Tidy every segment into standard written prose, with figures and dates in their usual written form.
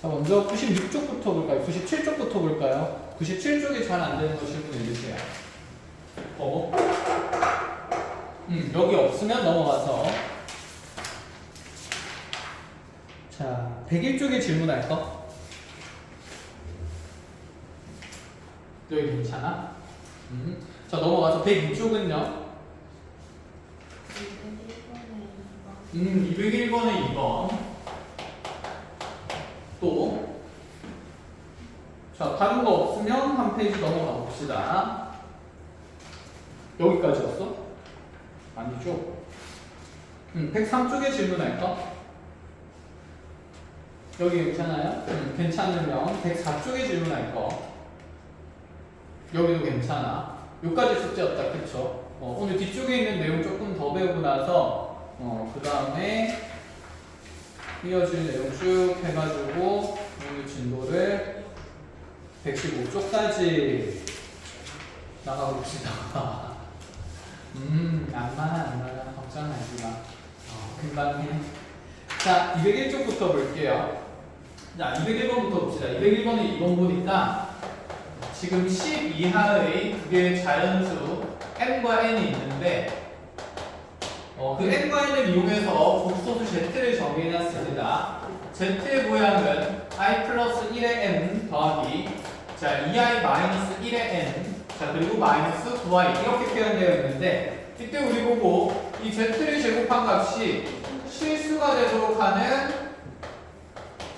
자, 먼저 96쪽부터 볼까요? 97쪽부터 볼까요? 97쪽이 잘 안 되는 거 질문 읽으세요. 여기 없으면 넘어가서. 자, 101쪽에 질문할 거. 여기 괜찮아? 자, 넘어가서 102쪽은요? 201번에 2번. 또. 자, 다른 거 없으면 한 페이지 넘어가 봅시다. 여기까지였어? 아니죠? 103쪽에 질문할까? 여기 괜찮아요? 괜찮으면 104쪽에 질문할 거. 여기도 괜찮아. 여기까지 숙제였다, 그쵸? 오늘 뒤쪽에 있는 내용 조금 더 배우고 나서 그 다음에 이어질 내용 쭉 해가지고 오늘 진도를 115쪽까지 나가봅시다. 안 많아. 걱정하지 마. 금방 해. 자, 201쪽부터 볼게요. 자, 201번부터 봅시다. 201번에 2번 보니까 지금 10 이하의 두 개의 자연수 m과 n이 있는데 그 n과 n을 이용해서 복소수 z를 정의해놨습니다. z의 모양은 i 플러스 1의 n 더하기 자 2i 마이너스 1의 n 자 그리고 마이너스 9i 이렇게 표현되어 있는데 이때 우리 보고 이 z를 제곱한 값이 실수가 되도록 하는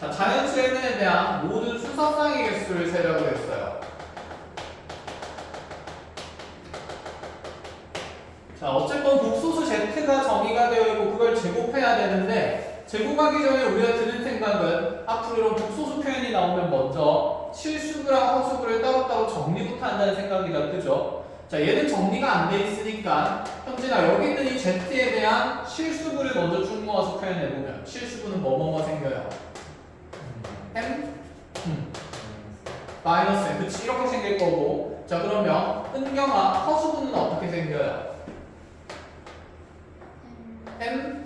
자 자연수 n에 대한 모든 순서쌍의 개수를 세려고 했어요. 자, 어쨌건 복소수 z가 정의가 되어 있고 그걸 제곱해야 되는데 제곱하기 전에 우리가 드는 생각은 앞으로 이런 복소수 표현이 나오면 먼저 실수부랑 허수부를 따로따로 정리부터 한다는 생각이다. 그죠? 자, 얘는 정리가 안 돼 있으니까 현진아 여기 있는 이 z에 대한 실수부를 먼저 쭉 모아서 표현해보면 실수부는 뭐뭐뭐 생겨요? m? 마이너스 m. 그치? 이렇게 생길 거고 자 그러면 은경아 허수부는 어떻게 생겨요? m?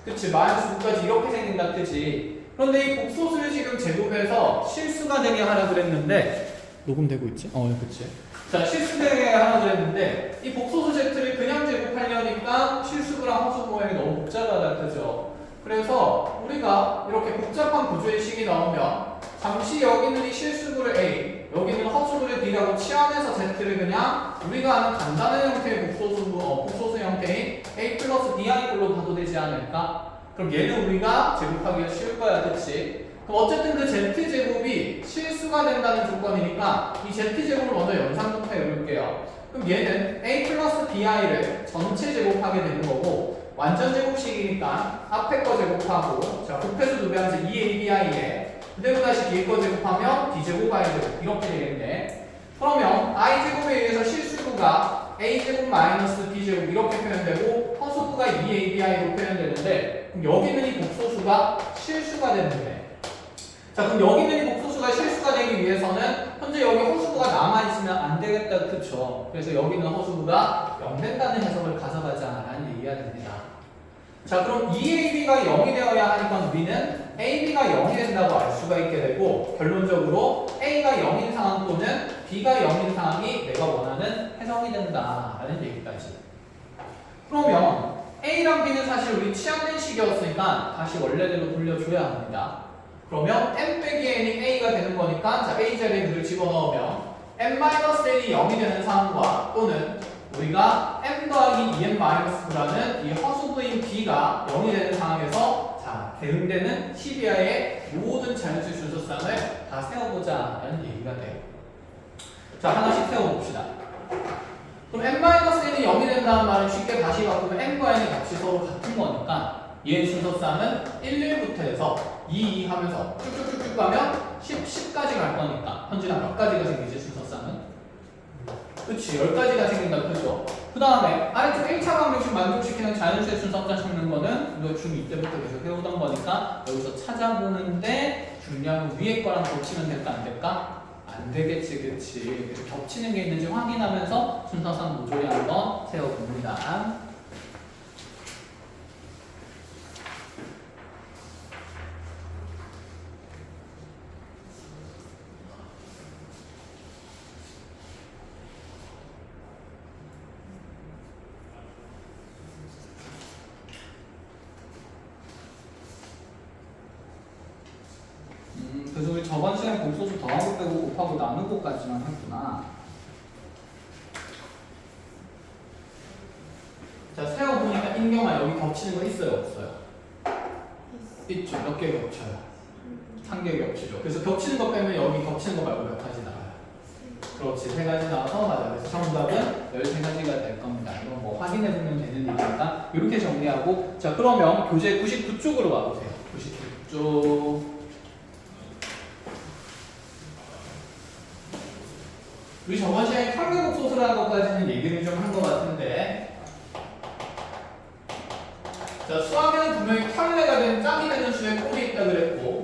그치 마이너스 9까지 이렇게 생긴다 그치 그런데 이 복소수를 지금 제곱해서 실수가 되게 하라 그랬는데 녹음되고 있지? 그치 자 실수되게 하라 그랬는데 이 복소수 z를 그냥 제곱하려니까 실수부랑 허수부 모양이 너무 복잡하다 그죠? 그래서 우리가 이렇게 복잡한 구조의 식이 나오면 잠시 여기 있는 이 실수부를 A 여기는 허수부를 B라고 치환해서 Z를 그냥 우리가 아는 간단한 형태의 복소수 형태인 A 플러스 BI꼴로 봐도 되지 않을까? 그럼 얘는 우리가 제곱하기가 쉬울 거야, 그치? 그럼 어쨌든 그 Z제곱이 실수가 된다는 조건이니까 이 Z제곱을 먼저 연산부터 해볼게요. 그럼 얘는 A 플러스 BI를 전체 제곱하게 되는 거고 완전 제곱식이니까 앞에 거 제곱하고 자 곱해서 두 배 하면서 2ABI에 그대로 다시 뒤에 거 제곱하면 D제곱 I제곱 이렇게 되겠네. 그러면 I제곱에 의해서 실수부가 A제곱 마이너스 B제곱 이렇게 표현되고 허수부가 2ABI로 표현되는데 그럼 여기 있는 이 복소수가 실수가 되는데 자 그럼 여기 있는 이 복소수가 실수가 되기 위해서는 현재 여기 허수부가 남아있으면 안 되겠다 그쵸? 그래서 여기는 허수부가 0 된다는 해석을 가져가자라는 얘기가 됩니다. 자 그럼 2AB가 0이 되어야 하니까 우리는 AB가 0이 된다고 알 수가 있게 되고 결론적으로 A가 0인 상황 또는 B가 0인 상황이 내가 원하는 해석이 된다라는 얘기까지. 그러면 A랑 B는 사실 우리 치환된 식이었으니까 다시 원래대로 돌려줘야 합니다. 그러면 M 빼기 N이 A가 되는 거니까 자 A 자리에 그를 집어넣으면 M-N이 0이 되는 상황과 또는 우리가 M 더하기 2M-9라는 이 허수부인 B가 0이 되는 상황에서 자 대응되는 12하의 모든 자연수 준서쌍을 다 세워보자 라는 얘기가 돼요. 자 하나씩 세워봅시다. 그럼 M-N이 0이 된다는 말은 쉽게 다시 바꾸면 M과 N의 값이 서로 같은 거니까 얘의 준서쌍은 1, 1부터 해서 2, 2 하면서 쭉쭉쭉쭉 가면 10까지 갈 거니까 현진아 몇 가지가 생기지 준서쌍은? 그치 10가지가 생긴다 그죠? 그 다음에 아래쪽 1차 방정식 만족시키는 자연수의 순서자 찾는 거는 우리가 중2 때부터 계속 해오던 거니까 여기서 찾아보는데 중요한 위에 거랑 겹치면 될까 안 될까? 안 되겠지 그치 그래서 겹치는 게 있는지 확인하면서 순서상 모조리 한번 세워봅니다. 곱하고 나누고까지만 했구나. 자, 세어보니까 인경아 여기 겹치는 거 있어요, 없어요? 있죠. 몇 개 겹쳐요? 3개 겹치죠. 그래서 겹치는 거 빼면 여기 겹치는 거 말고 몇 가지 나와요? 그렇지, 3가지 나와서 맞아. 그래서 정답은 13가지가 될 겁니다. 이건 뭐 확인해보면 되는 일이니까 이렇게 정리하고, 자 그러면 교재 99쪽으로 와보세요. 99쪽. 우리 저번 시간에 혈계복소수라는 것까지는 얘기를 좀 한 것 같은데, 자 수학에는 분명히 켤레가 된 짝이 되는 수에 꼴이 있다 그랬고,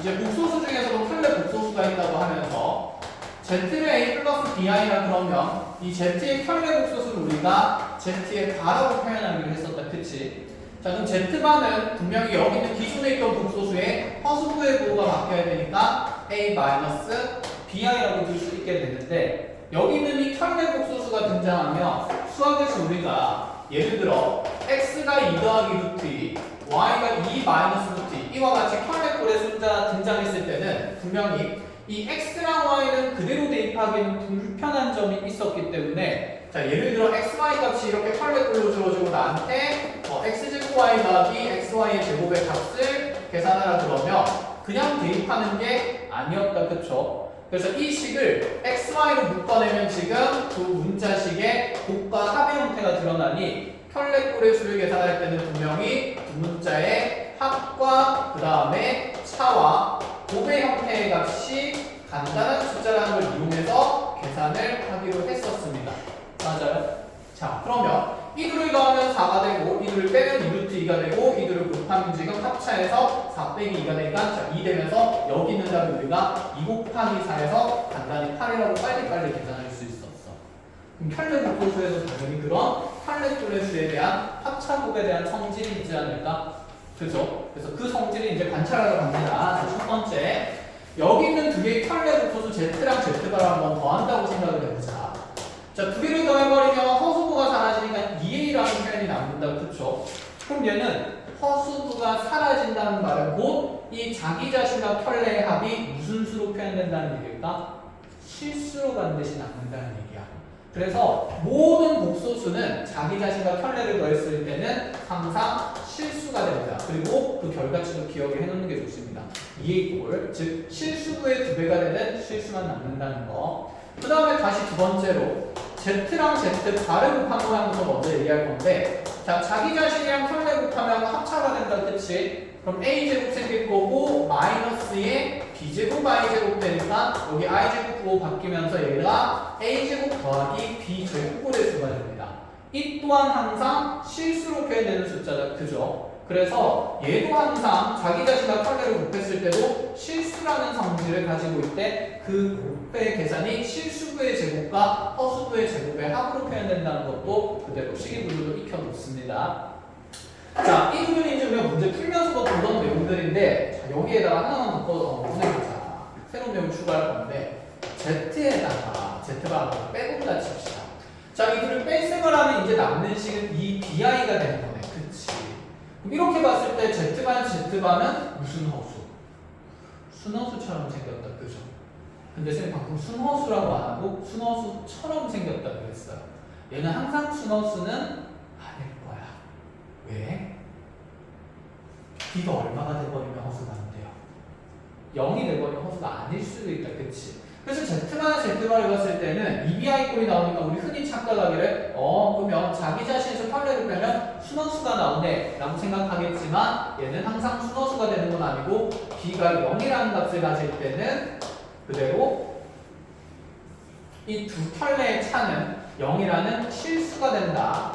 이제 복소수 중에서도 켤레 복소수가 있다고 하면서 Z를 A 플러스 BI라 그러면 이 Z의 켤레 복소수를 우리가 Z의 바라고 표현하기로 했었다. 그치? 자 그럼 Z바는 분명히 여기 있는 기존에 있던 복소수에 허수부의 부호가 바뀌어야 되니까 A 마이너스 BI라고 둘 수 있게 되는데, 여기 있는 이 켤레 복소수가 등장하면 수학에서 우리가 예를 들어 x가 2 더하기 루트 2, y가 2 마이너스 루트 2 이와 같이 켤레꼴의 숫자 등장했을 때는 분명히 이 x랑 y는 그대로 대입하기는 불편한 점이 있었기 때문에, 자 예를 들어 x, y 값이 이렇게 켤레꼴로 주어지고 나한테 x제곱 y 더하기 xy의 제곱의 값을 계산하라 그러면 그냥 대입하는 게 아니었다. 그쵸? 그래서 이 식을 xy로 묶어내면 지금 두 문자식의 곱과 합의 형태가 드러나니 켤레꼴의 수를 계산할 때는 분명히 두 문자의 합과 그 다음에 차와 곱의 형태의 값이 간단한 숫자라는 걸 이용해서 계산을 하기로 했었습니다. 맞아요? 자 그러면 이 둘을 더하면 4가 되고 이 둘을 빼면 2루트 2가 되고 이 둘을 곱하면 지금 합차해서 4 빼기 2가 되니까 자, 2 되면서 여기 있는 답이 우리가 2 곱하기 4에서 간단히 8이라고 빨리빨리 계산할 수 있었어. 그럼 켤레 복소수에도 당연히 그런 켤레꼴의 수에 대한 합차곱에 대한 성질이 있지 않을까? 그죠? 그래서 그 성질을 이제 관찰하러 갑니다. 자, 첫 번째, 여기 있는 두 개의 켤레 복소수 Z랑 Z바를 한번 더한다고 생각을 해보자. 자, 두 개를 더해버리면 허수부가 사라지니까 2A라는 표현이 남는다. 그쵸? 그럼 얘는 허수부가 사라진다는 말은 곧 이 자기 자신과 켤레의 합이 무슨 수로 표현된다는 얘기일까? 실수로 반드시 남는다는 얘기야. 그래서 모든 복소수는 자기 자신과 켤레를 더했을 때는 항상 실수가 됩니다. 그리고 그 결과치도 기억을 해놓는 게 좋습니다. 2A 꼴, 즉 실수부의 2배가 되는 실수만 남는다는 거. 그 다음에 다시 두 번째로 Z랑 Z 바를 곱한 모양부터 먼저 얘기할 건데, 자 자기 자신이랑 켤레 곱하면 합차가 된다. 그치? 그럼 A제곱 생길 거고 마이너스에 B제곱 I제곱 되니까 여기 I제곱 부호 바뀌면서 얘가 A제곱 더하기 B제곱의 수가 됩니다. 이 또한 항상 실수로 표현되는 숫자다. 그죠? 그래서 얘도 항상 자기 자신과 켤레를 곱했을 때도 실수라는 성질을 가지고 있대. 그 곱의 계산이 실수부의 제곱과 허수부의 제곱의 합으로 표현된다는 것도 그대로 식이분류로 익혀놓습니다. 자, 이 부분이 이제 우리가 문제 풀면서도 보던 내용들인데, 자, 여기에다가 하나만 더 보내보자. 새로운 내용 추가할 건데, Z에다가 Z바를 빼본다 칩시다. 자, 이들을 뺄셈을 하면 이제 남는 식은 이 BI가 되는 거네. 그치? 그럼 이렇게 봤을 때 Z반, Z반은 무슨 허수? 순허수처럼 생겼다. 그죠? 근데 선생님 방금 순허수라고 안 하고 순허수처럼 생겼다 그랬어요. 얘는 항상 순허수는 아닐 거야. 왜? B가 얼마가 돼버리면 허수가 안 돼요. 0이 돼버리면 허수가 아닐 수도 있다. 그치? 그래서 Z만 Z바를 봤을 때는 EBI 꼴이 나오니까 우리 흔히 착각하기를 그러면 자기 자신에서 켤레를 빼면 순허수가 나오네 라고 생각하겠지만, 얘는 항상 순허수가 되는 건 아니고 B가 0이라는 값을 가질 때는 그대로 이 두 켤레의 차는 0이라는 실수가 된다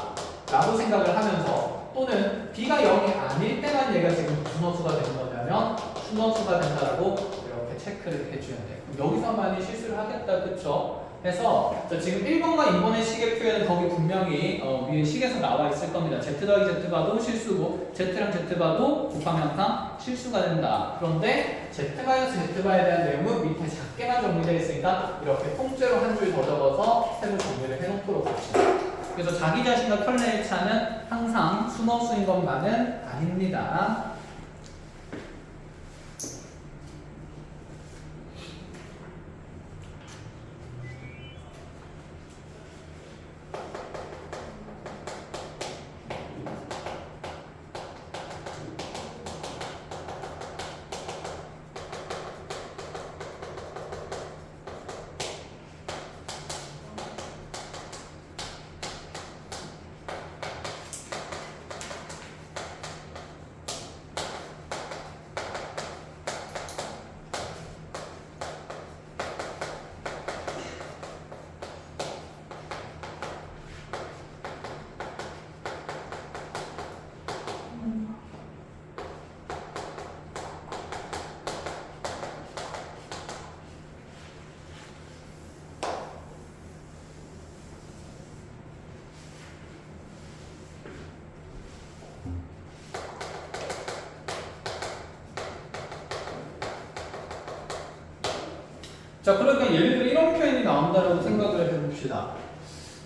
라고 생각을 하면서, 또는 B가 0이 아닐 때만 얘가 지금 순허수가 되는 거냐면 순허수가 된다라고 이렇게 체크를 해줘야 돼. 여기서만이 실수를 하겠다. 그쵸? 그래서 지금 1번과 2번의 식의 표현은 거기 분명히 위에 식에서 나와 있을 겁니다. Z 더하기 Z바도 실수고 Z랑 Z바도 곱하면 항상 실수가 된다. 그런데 Z-Z바에 대한 내용은 밑에 작게만 정리되어 있으니까 이렇게 통째로 한 줄 더 적어서 새로 정리를 해놓도록 합시다. 그래서 자기 자신과 켤레의 차는 항상 순허수인 것만은 아닙니다. 자, 그러니까 예를 들어 이런 표현이 나온다라고 생각을 해봅시다.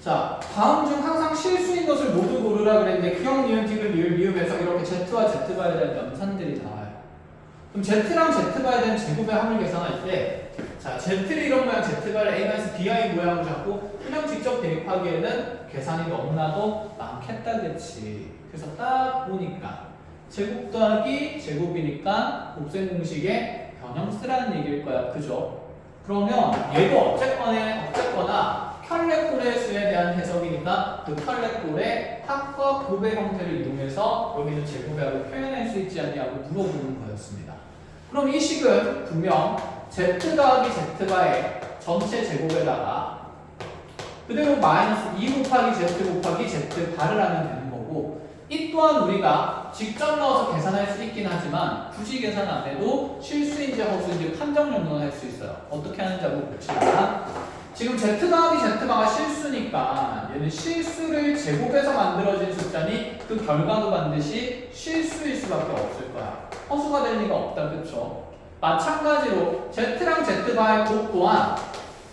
자, 다음 중 항상 실수인 것을 모두 고르라 그랬는데 기억, 니은, 디귿, 리을, 미음에서 이렇게 Z와 Z바에 대한 연산들이 나와요. 그럼 Z랑 Z바에 대한 제곱의 합을 계산할 때, 자, Z를 이런 모양, Z바를 A-BI 모양으로 잡고 그냥 직접 대입하기에는 계산이 너무나도 많겠다, 그치? 그래서 딱 보니까 제곱 더하기 제곱이니까 곱셈 공식의 변형 쓰라는 얘기일 거야, 그죠? 그러면 얘도 어쨌거나 켤레꼴의 수에 대한 해석이니까 그 켤레꼴의 합과 곱의 형태를 이용해서 여기는 제곱의 합을 표현할 수 있지 않냐고 물어보는 거였습니다. 그럼 이 식은 분명 Z 더하기 Z바의 전체 제곱에다가 그대로 마이너스 2 곱하기 Z 곱하기 Z바를 하면 되는 거고, 이 또한 우리가 직접 넣어서 계산할 수 있긴 하지만 굳이 계산 안 해도 실수인지 허수인지 판정 정도는 할 수 있어요. 어떻게 하는지 한번 봅시다. 지금 Z 더하기 Z바가 실수니까 얘는 실수를 제곱해서 만들어진 숫자니 그 결과도 반드시 실수일 수밖에 없을 거야. 허수가 될 리가 없다, 그쵸? 마찬가지로 Z랑 Z바의 곱 또한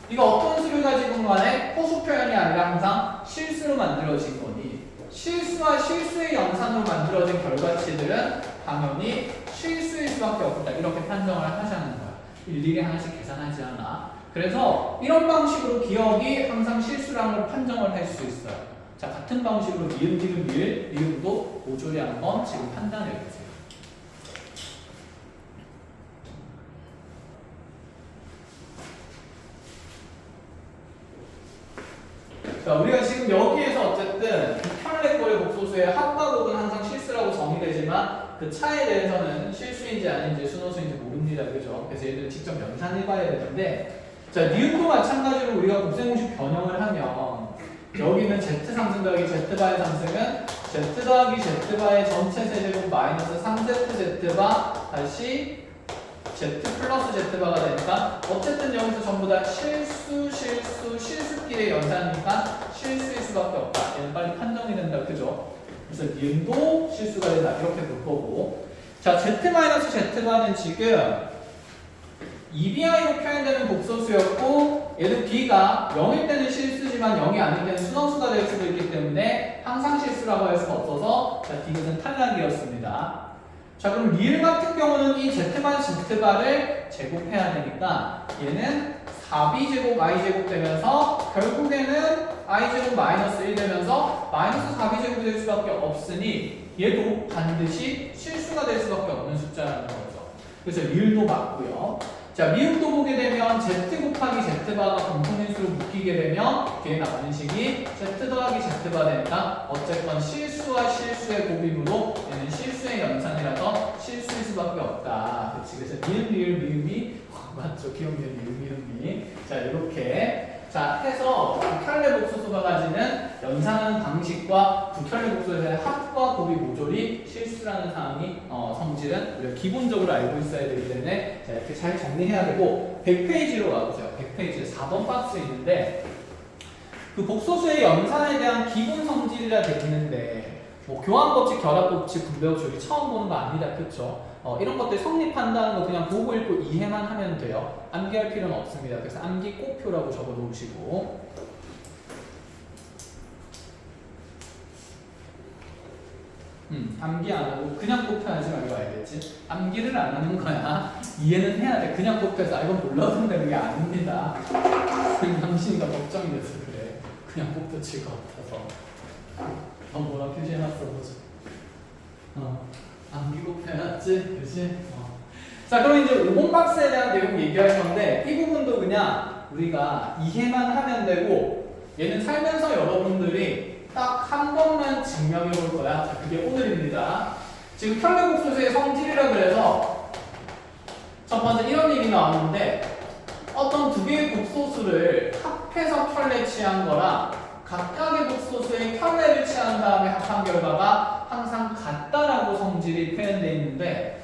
이거 어떤 수를 가지고 간에 허수 표현이 아니라 항상 실수로 만들어진 거니 실수와 실수의 연산으로 만들어진 결과치들은 당연히 실수일 수밖에 없다, 이렇게 판정을 하자는 거야. 일일이 하나씩 계산하지 않아. 그래서 이런 방식으로 기억이 항상 실수라는 걸 판정을 할 수 있어요. 자, 같은 방식으로 미음, 디귿, 리을도 모조리 한번 지금 판단해 보세요. 자, 우리가 지금 여기에서 어쨌든 켤레꼴의 복소수의 합과 곱은 항상 실수라고 정의되지만 그 차에 대해서는 실수인지 아닌지 순호수인지 모릅니다, 그죠? 그래서 얘들 직접 연산해봐야 되는데, 자, 니은도 마찬가지로 우리가 곱셈 공식 변형을 하면 여기는 Z 상승 더하기 Z바의 상승은 Z 더하기 Z바의 전체 세제곱 마이너스 3ZZ바 다시 Z 플러스 Z바가 되니까 어쨌든 여기서 전부 다 실수끼리의 연산이니까 실수일 수밖에 없다. 얘는 빨리 판정이 된다, 그죠? 그래서 니은도 실수가 된다, 이렇게 볼 거고. 자, Z-Z바는 지금 EBI로 표현되는 복소수였고 얘는 B가 0일 때는 실수지만 0이 아닐 때는 순원수가 될 수도 있기 때문에 항상 실수라고 할 수가 없어서 자, D는 탈락이었습니다. 자, 그럼 리을 같은 경우는 이 Z바, Z바를 제곱해야 되니까 얘는 4B제곱 I제곱 되면서 결국에는 I제곱 마이너스 1 되면서 마이너스 4B제곱이 될 수밖에 없으니 얘도 반드시 실수가 될 수밖에 없는 숫자라는 거죠. 그래서 리을도 맞고요. 자, 미음도 보게 되면 Z 곱하기 Z바가 공통인수로 묶이게 되면 뒤에 나가는 식이 Z 더하기 Z바 되니까 어쨌건 실수와 실수의 곱임으로 얘는 실수의 연산이라서 실수일 수밖에 없다. 그치? 그래서 니은, 리을, 미음이 맞죠? 기억, 니은, 미음이 자, 이렇게 자, 해서 부켤레 복소수가 가지는 연산하는 방식과 부켤레 복소수의 합과 곱이 모조리 실수라는 사항이 성질은 우리가 기본적으로 알고 있어야 되기 때문에 자, 이렇게 잘 정리해야 되고 100페이지로 가보세요. 100페이지 4번 박스에 있는데 그 복소수의 연산에 대한 기본 성질이라 되어 있는데 뭐 교환법칙, 결합법칙, 분배법칙 처음 보는 거 아니다, 그쵸? 이런 것들 성립한다는 거 그냥 보고 읽고 이해만 하면 돼요. 암기할 필요는 없습니다. 그래서 암기 꼭표라고 적어 놓으시고 암기 안 하고 그냥 꼭표 하지 말고 알겠지? 암기를 안 하는 거야. 이해는 해야 돼. 그냥 꼭표해서 이건 몰라도 되는 게 아닙니다. 당신이가 걱정이 돼서 그래. 그냥 꼭표 칠 것 같아서. 뭐라 표시해놨어 보자. 암기 꼭표 해놨지? 그치? 자, 그럼 이제 5번 박스에 대한 내용 얘기할 건데 이 부분도 그냥 우리가 이해만 하면 되고 얘는 살면서 여러분들이 딱 한 번만 증명해 볼 거야. 자, 그게 오늘입니다. 지금 켤레복소수의 성질이라 그래서 첫 번째 이런 얘기 나왔는데 어떤 두 개의 복소수를 합해서 켤레 취한 거랑 각각의 복소수의 켤레를 취한 다음에 합한 결과가 항상 같다라고 성질이 표현되어 있는데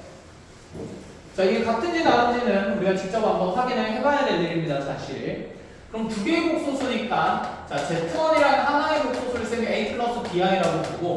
자, 이게 같은지 다른지는 우리가 직접 한번 확인을 해봐야 될 일입니다, 사실. 그럼 두 개의 복소수니까 자, Z1이라는 하나의 복소수를 쓰면 A 플러스 BI라고 두고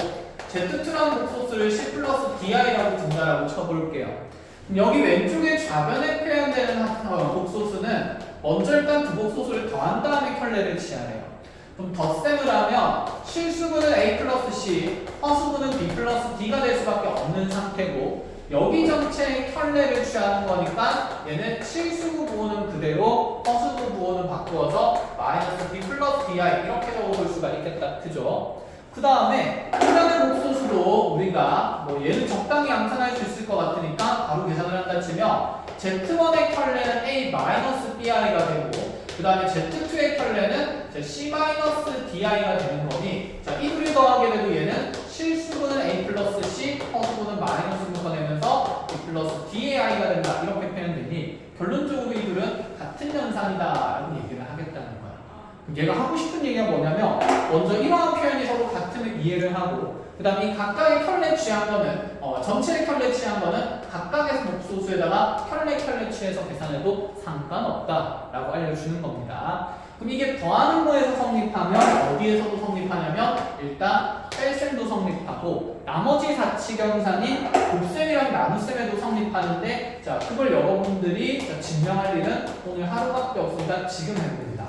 Z2라는 복소수를 C 플러스 DI라고 둔다라고 쳐볼게요. 그럼 여기 왼쪽에 좌변에 표현되는 복소수는 먼저 일단 두 복소수를 더한 다음에 켤레를 취하래요. 그럼 덧셈을 하면 실수분은 A 플러스 C, 허수분은 B 플러스 D가 될 수밖에 없는 상태고 여기 전체의 켤레를 취하는 거니까 얘는 실수부 부호는 그대로 허수부 부호는 바꾸어서 마이너스 B 플러스 DI 이렇게 적어볼 수가 있겠다. 그죠? 그 다음에 일단의 복소수도 우리가 뭐 얘는 적당히 암산할 수 있을 것 같으니까 바로 계산을 한다 치면 Z1의 켤레는 A-BI가 되고 그 다음에 Z2의 켤레는 C-DI가 되는 거니 자, 이 둘이 더하게 돼도 얘는 실수분은 A 플러스 C, 허수분은 마이너스 묶어내면서 B 플러스 DAI가 된다 이렇게 표현되니 결론적으로 이 둘은 같은 현상이다 라고 얘기를 하겠다는 거야. 얘가 하고 싶은 얘기가 뭐냐면 먼저 이러한 표현이 서로 같음을 이해를 하고 그 다음에 이 각각의 켤레 취한 거는 전체의 켤레 취한 거는 각각의 복소수에다가 켤레 취해서 계산해도 상관없다 라고 알려주는 겁니다. 그럼 이게 더하는 거에서 성립하면 어디에서도 성립하냐면 일단 뺄셈도 성립하고 나머지 사치경산인 곱셈이랑 나눗셈에도 성립하는데 자 그걸 여러분들이 증명할 일은 오늘 하루밖에 없으니까 지금 해봅니다.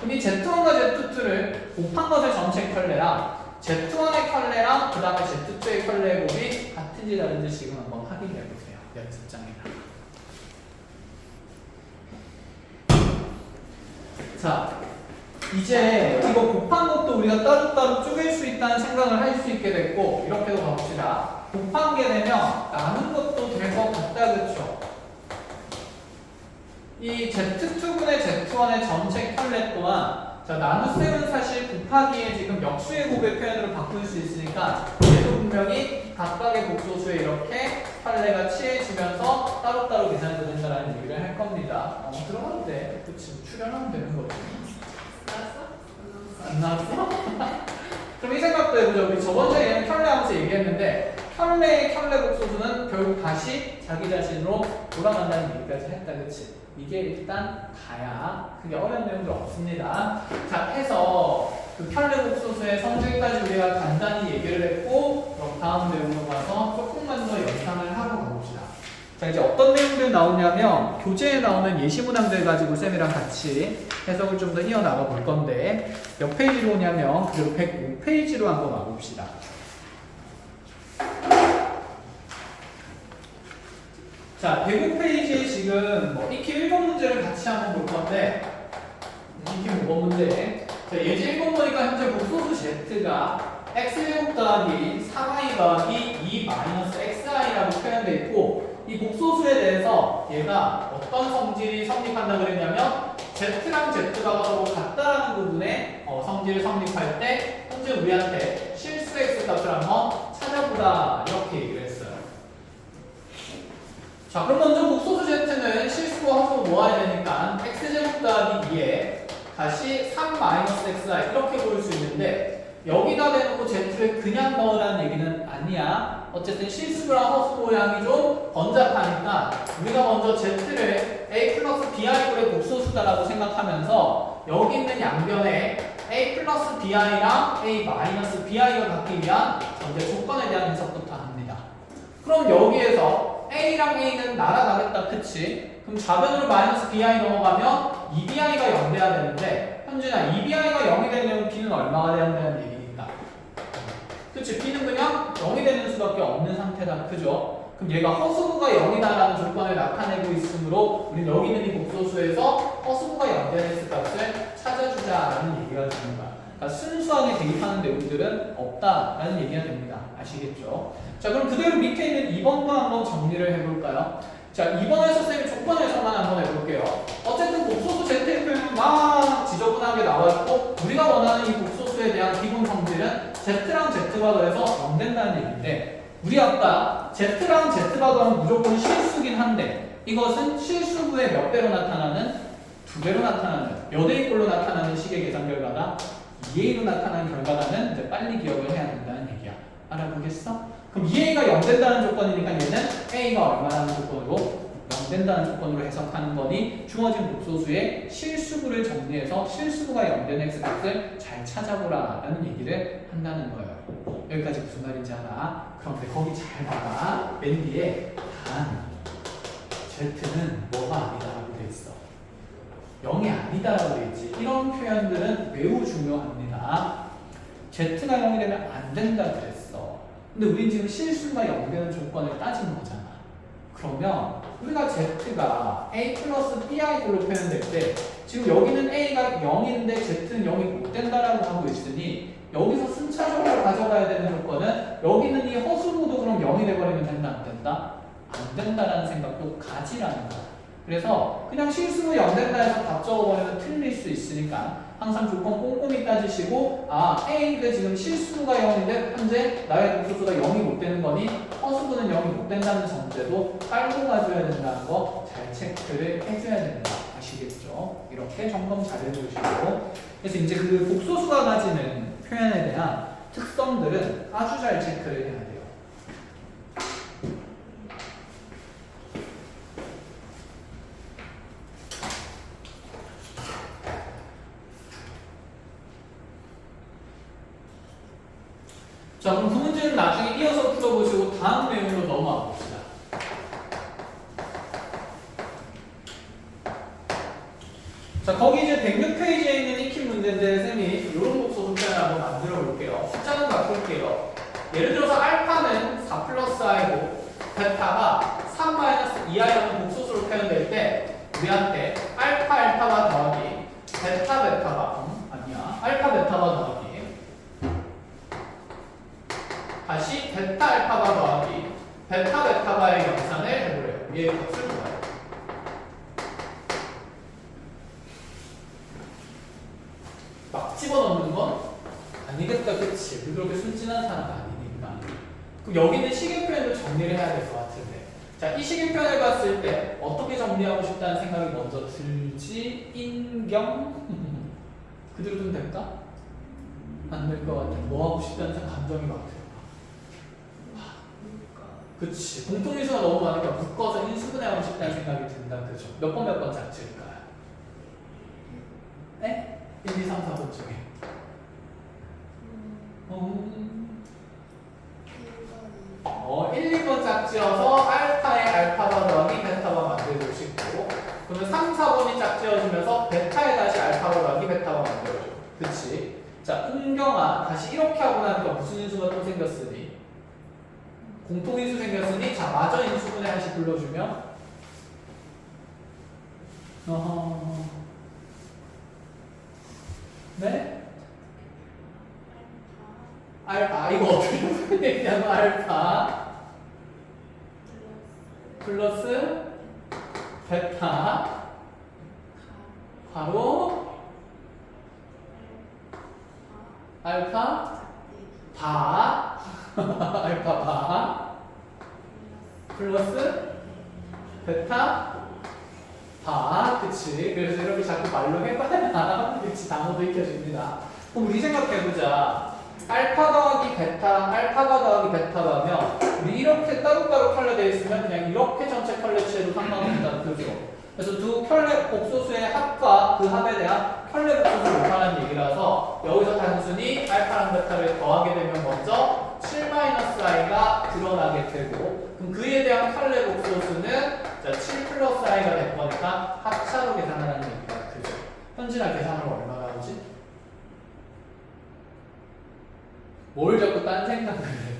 그럼 이 Z1과 Z2를 곱한 것의 전체 켤레랑 Z1의 켤레랑 그 다음에 Z2의 켤레의 곱이 같은지 다른지 지금 한번 확인해 보세요. 연습장이랑. 자, 이제 이거 곱한 것도 우리가 따로따로 쪼갤 수 있다는 생각을 할 수 있게 됐고 이렇게도 가봅시다. 곱한 게 되면 나눈 것도 될 것 같다, 그쵸? 이 Z2분의 Z1의 전체 켤레 또한 자, 나눗셈은 사실 곱하기에 지금 역수의 곱의 표현으로 바꿀 수 있으니까 얘도 분명히 각각의 복소수에 이렇게 켤레가 취해지면서 따로따로 계산해도 된다는 얘기를 할 겁니다. 들어가도 돼. 그치? 출연하면 되는 거지. 안 나왔어? 그럼 이 생각도 해보자. 우리 저번 주에 얘는 켤레 하면서 얘기했는데 켤레의 켤레 복소수는 결국 다시 자기 자신으로 돌아간다는 얘기까지 했다. 그치? 이게 일단 가야 크게 어려운 내용들 없습니다. 자, 해서 그 켤레 복소수의 성질까지 우리가 간단히 얘기를 했고 그럼 다음 내용으로 가서 조금만 더 연상을 하고 가봅시다. 자, 이제 어떤 내용들 나오냐면 교재에 나오는 예시 문항들 가지고 쌤이랑 같이 해석을 좀 더 이어나가 볼 건데 몇 페이지로 오냐면 그대로 105페이지로 한번 와봅시다. 자, 105페이지에 지금 뭐 익히 1번 문제를 같이 한번 볼 건데 익히 5번 문제. 자, 예제 1번 보니까 현재 복소수 Z가 X제곱 더하기 3i 더하기 2-XI라고 표현되어 있고 이 복소수에 대해서 얘가 어떤 성질이 성립한다 그랬냐면 Z랑 Z가 서로 같다라는 부분에 성질을 성립할 때 현재 우리한테 실수 X 값을 한번 찾아보라 이렇게 얘기를 했어요. 자, 그럼 먼저 복소수 Z는 실수와 허수로 모아야 되니까 X제곱 더하기 2에 다시 3-XI 이렇게 보일 수 있는데 여기다 대놓고 Z를 그냥 넣으라는 얘기는 아니야. 어쨌든 실수랑 허수 모양이 좀 번잡하니까 우리가 먼저 Z를 A 플러스 BI꼴의 복소수다라고 생각하면서 여기 있는 양변에 A 플러스 BI랑 A 마이너스 BI가 갖기 위한 전제 조건에 대한 해석부터 합니다. 그럼 여기에서 A랑 A는 날아가겠다, 그치? 그럼 좌변으로 마이너스 BI 넘어가면 2BI가 0 돼야 되는데 현준아 2BI가 0이 되려면 B는 얼마가 돼야 된다는 얘기니까 그치? B는 그냥 0이 되는 수밖에 없는 상태다, 그죠? 그럼 얘가 허수부가 0이다라는 조건을 나타내고 있으므로 우리는 여기 있는 이 복소수에서 허수부가 0 되는 S 값을 찾아주자라는 얘기가 되는 거야. 그러니까 순수하게 대입하는 내용들은 없다라는 얘기가 됩니다. 아시겠죠? 자, 그럼 그대로 밑에 있는 2번도 한번 정리를 해볼까요? 자, 2번에서 쌤이 조건에서만 한번 해볼게요. 어쨌든 복소수 Z의 표현은 막 지저분하게 나와있고 우리가 원하는 이 복소수에 대한 기본 성질은 Z랑 Z가 더해서 0 된다는 얘기인데 우리 아까 Z랑 Z가 더하면 무조건 실수긴 한데 이것은 실수분의 몇 배로 나타나는? 2배로 나타나는 몇 A꼴로 나타나는 식의 계산 결과가 2A로 나타나는 결과라는 이제 빨리 기억을 해야 된다는 얘기야. 알아보겠어? 그럼 2A가 0 된다는 조건이니까 얘는 A가 얼마라는 조건으로 0 된다는 조건으로 해석하는 거니 주어진 복소수의 실수부를 정리해서 실수부가 0 되는 X값을 잘 찾아보라 라는 얘기를 한다는 거예요. 여기까지 무슨 말인지 알아? 그런데 거기 잘 봐라. 맨 뒤에 단 Z는 뭐가 아니다라고 돼 있어. 0이 아니다라고 되어 있지. 이런 표현들은 매우 중요합니다. Z가 0이 되면 안 된다 그랬어. 근데 우린 지금 실수가 0 되는 조건을 따지는 거잖아. 그러면 우리가 Z가 A 플러스 BI로 표현될 때 지금 여기는 A가 0인데 Z는 0이 못 된다라고 하고 있으니 여기서 순차적으로 가져가야 되는 조건은 여기는 이 허수모도 그럼 0이 돼버리면 된다 안 된다? 안 된다라는 생각도 가지라는 거야. 그래서 그냥 실수로 0 된다 해서 답 적어버리면 틀릴 수 있으니까 항상 조건 꼼꼼히 따지시고 아 A가 지금 실수가 0인데 현재 나의 복소수가 0이 못 되는 거니 허수부는 0이 못 된다는 전제도 깔고 가줘야 된다는 거 잘 체크를 해줘야 된다. 아시겠죠? 이렇게 점검 잘 해주시고 그래서 이제 그 복소수가 가지는 표현에 대한 특성들은 아주 잘 체크를 해야 돼요. 자, 그럼 그 문제는 나중에 이어서 풀어보시고 다음 내용으로 넘어가 봅시다. 자, 거기 이제 106페이지에 있는 익힌 문제인데 쌤이 이런 복소수 표현을 한번 만들어 볼게요. 숫자는 바꿀게요. 예를 들어서 알파는 4 플러스 i고 베타가 3 마이너스 2i라는 복소수로 표현될 때 우리한테 알파가 더하기 베타가 아니야. 알파 베타가 더하기 다시 베타 알파가 더하기 베타 베타바의 연산을 해보래요. 얘의 값을 구해요. 막 집어넣는 건 아니겠다, 그치? 그렇게 순진한 사람 아니니까. 그럼 여기는 시계 표현을 정리를 해야 될 것 같은데. 자, 이 시계 표현을 봤을 때 어떻게 정리하고 싶다는 생각이 먼저 들지? 인경? 그대로 좀 될까? 안 될 것 같아. 뭐 하고 싶다는 감정이 막 들어. 그치. 공통인수가 너무 많으니까 묶어서 인수분해하고 싶다는 생각이 든다. 그죠? 몇 번 짝지을까요? 네? 1, 2, 3, 4번 중에. 1, 2번 짝지어서 알파에 알파바 더하기 베타바 만들고 싶고 그러면 3, 4번이 짝지어주면서 베타에 다시 알파바 더하기 베타바 만들어줘. 그치? 자, 은경아 다시 이렇게 하고 나니까 무슨 인수가 또 생겼으니? 공통인수 생겼으니 자 마저 인수분해 하나씩 불러주면 네? 알파 이거 어떻게 얘기하면 알파 플러스 베타 바로 알파 바 알파 바 플러스 베타 바 그치. 그래서 이렇게 자꾸 말로 해봐야 그치 단어도 익혀집니다. 그럼 우리 생각해보자. 알파 더하기 베타 알파가 더하기 베타라면 우리 이렇게 따로따로 컬러되어 있으면 그냥 이렇게 전체 컬러치해도 상관없다. 그죠? 그래서 두 컬러 복소수의 합과 그 합에 대한 컬러 복소수 못하는 얘기라서 여기서 단순히 알파랑 베타를 더하게 되면 먼저 7-i가 드러나게 되고 그럼 그에 대한 컬러 복소수는 자, 7 플러스 i가 될 거니까 합차로 계산하라는 얘기가 그죠? 현진아 계산으로 얼마나 나오지? 뭘 자꾸 딴 생각을 해?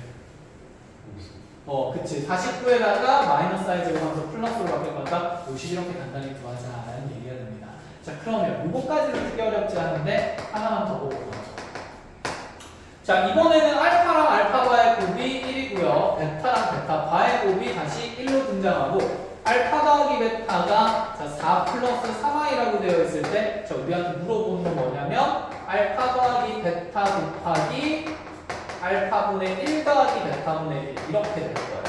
그치. 49에다가 마이너스 i 제곱하면서 플러스로 바뀔 거니까 50 이렇게 간단히 구하자라는 얘기가 됩니다. 자, 그러면 이거까지는 크게 어렵지 않은데 하나만 더 보고 가죠. 자, 이번에는 알파랑 알파바의 곱이 1이고요. 베타랑 베타바의 곱이 다시 1로 등장하고 알파 더하기 베타가 자, 4 플러스 3i라고 되어 있을 때 자, 우리한테 물어보는 건 뭐냐면 알파 더하기 베타 곱하기 알파분의 1 더하기 베타분의 1 이렇게 될 거예요.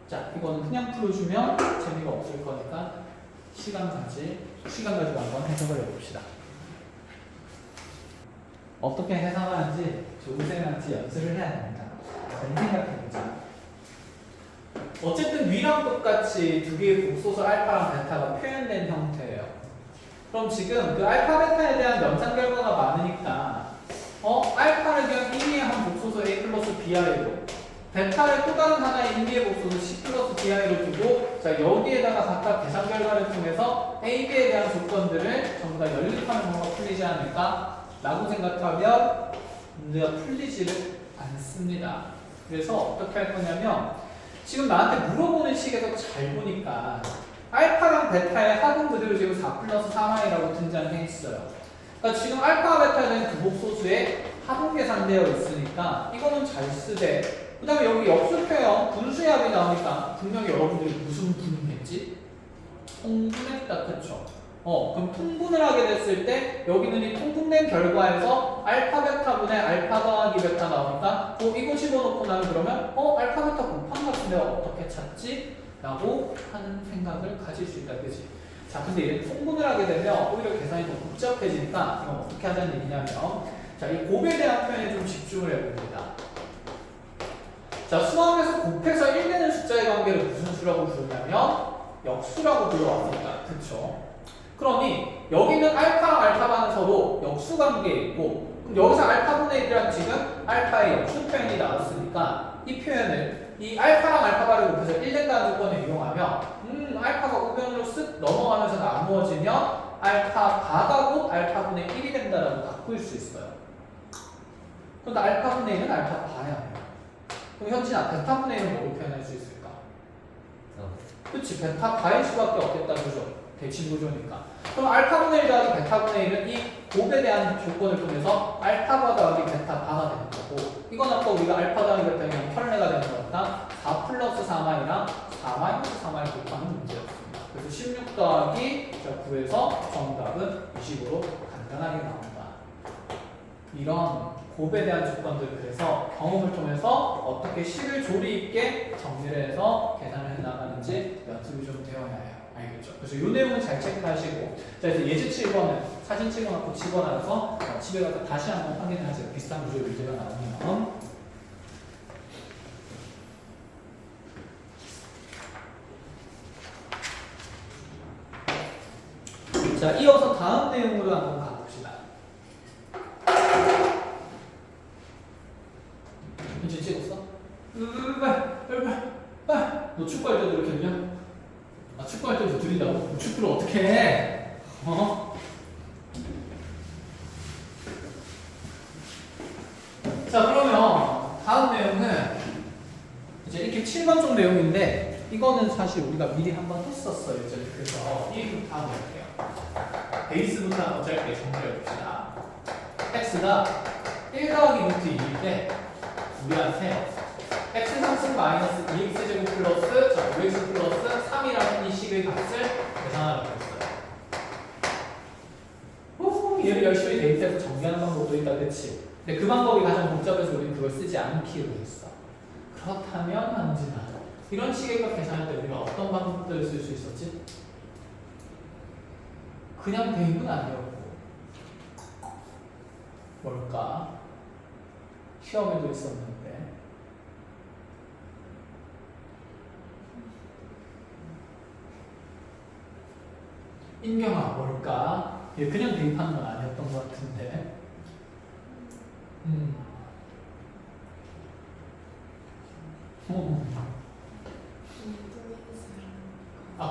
자, 이거는 그냥 풀어주면 재미가 없을 거니까 시간 가지고 한번 해석을 해봅시다. 어떻게 해석하는지 조금씩 연습을 해야 됩니다. 잘 생각해보자. 어쨌든 위랑 똑같이 두 개의 복소수 알파랑 베타가 표현된 형태예요. 그럼 지금 그 알파 베타에 대한 연산 결과가 많으니까 알파를 그냥 이미 한 복소수 A 플러스 BI로 베타를 또 다른 하나의 인비의 복소수 C 플러스 DI로 두고 자 여기에다가 각각 계산 결과를 통해서 A, B에 대한 조건들을 전부 다 연립하는 방법가 풀리지 않을까? 라고 생각하면 문제가 풀리지를 않습니다. 그래서 어떻게 할 거냐면 지금 나한테 물어보는 식에서 잘 보니까 알파랑 베타의 합은 그대로 지금 4 플러스 3i라고 등장해 있어요. 그러니까 지금 알파와 베타에 대한 그 복소수에 합은 계산되어 있으니까 이거는 잘 쓰되 그 다음에 여기 역수표형 분수의 합이 나오니까 분명히 여러분들이 무슨 분했지? 통분했다. 그쵸? 그럼 통분을 하게 됐을 때 여기는 이 통분된 결과에서 알파 베타분의 알파 더하기 베타 나오니까 이거 집어넣고 나면 그러면 알파 베타 곱한 것 같은데 어떻게 찾지? 라고 하는 생각을 가질 수 있다. 그치? 자 근데 이제 통분을 하게 되면 오히려 계산이 더 복잡해지니까 이건 어떻게 하자는 얘기냐면 자 이 곱에 대한 표현에 좀 집중을 해봅니다. 자 수학에서 곱해서 1되는 숫자의 관계를 무슨 수라고 부르냐면 역수라고 불러왔습니다. 그쵸? 그러니 여기는 알파랑 알파반은 서로 역수 관계에 있고 그럼 여기서 알파분의 1이란 지금 알파의 역수 표현이 나왔으니까 이 표현을 이 알파랑 알파반을 곱해서 1된다는 조건을 이용하면 알파가 우변으로 쓱 넘어가면서 나누어지면 알파바가 곧 알파분의 1이 된다라고 바꿀 수 있어요. 그런데 알파분의 1은 알파바야 해요. 그럼 현진아 베타분의 1은 뭐로 표현할 수 있을까? 그치 베타바일 수밖에 없겠다. 그죠? 대칭구조니까. 그럼 알파분의 1 더하기 베타분의 1은 이 곱에 대한 조건을 통해서 알파바 더하기 베타바가 되는 거고 이건 아까 우리가 알파 더하기 베타이랑 털레가 되는 거니까 4 플러스 3i랑 4 마이너스 3i 곱하는 문제였습니다. 그래서 16 더하기 9에서 정답은 20으로 간단하게 나온다. 이런 곱에 대한 조건들 그래서 경험을 통해서 어떻게 식을 조리 있게 정리를 해서 계산을 해나가는지 연습이 좀 되어야 해요. 알겠죠? 그래서 이 내용은 잘 체크하시고 자 그래서 예제 7번은 사진 찍어놓고 집어넣어서 집에 가서 다시 한번 확인을 하세요. 비슷한 구조의 문제가 나오면 자 이어서 다음 내용으로 한번 가봅시다. 이제 찍었어? 빨리 너 축구할 때도 이렇게 했냐? 축구할 때도 들린다고? 축구를 어떻게 해? 자 그러면 다음 내용은 이제 이렇게 7번 쪽 내용인데 이거는 사실 우리가 미리 한번 했었어요. 그래서 이 다음 할게요. 베이스부터 한번 짧게 정리해 봅시다. x가 1 더하기 루트 2일 때 우리한테 x 상승 마이너스 2x 제곱 플러스 5x 플러스 3이라는 이 식의 값을 계산하라고 했어요. 얘를 열심히 데이터에서 정리하는 방법도 있다. 그치? 근데 그 방법이 가장 복잡해서 우리는 그걸 쓰지 않기로 했어. 그렇다면 한진아 이런 식의 값 계산할 때 우리가 어떤 방법들을 쓸 수 있었지? 그냥 대입은 아니었고 뭘까? 시험에도 있었는데 인경아 뭘까? 얘 그냥 대입하는 건 아니었던 것 같은데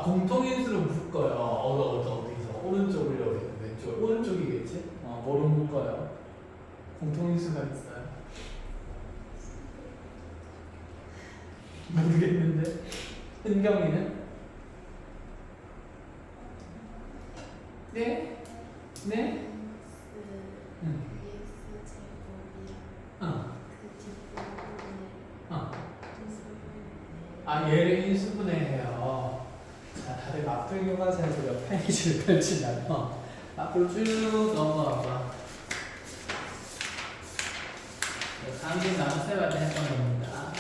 공통인수로 묶어요. 어디서? 오른쪽으로 왼쪽. 오른쪽이겠지? 뭐로 묶어요? 공통인수가 있어요. 모르겠는데. 은경이는? 네? 네? 얘를 인수분해해요. 자, 다들 막둥이 교과서에서 몇 페이지를 펼치냐면 앞으로 쭉 넘어가봐. 상진 나눠 세 가지 했던 겁니다.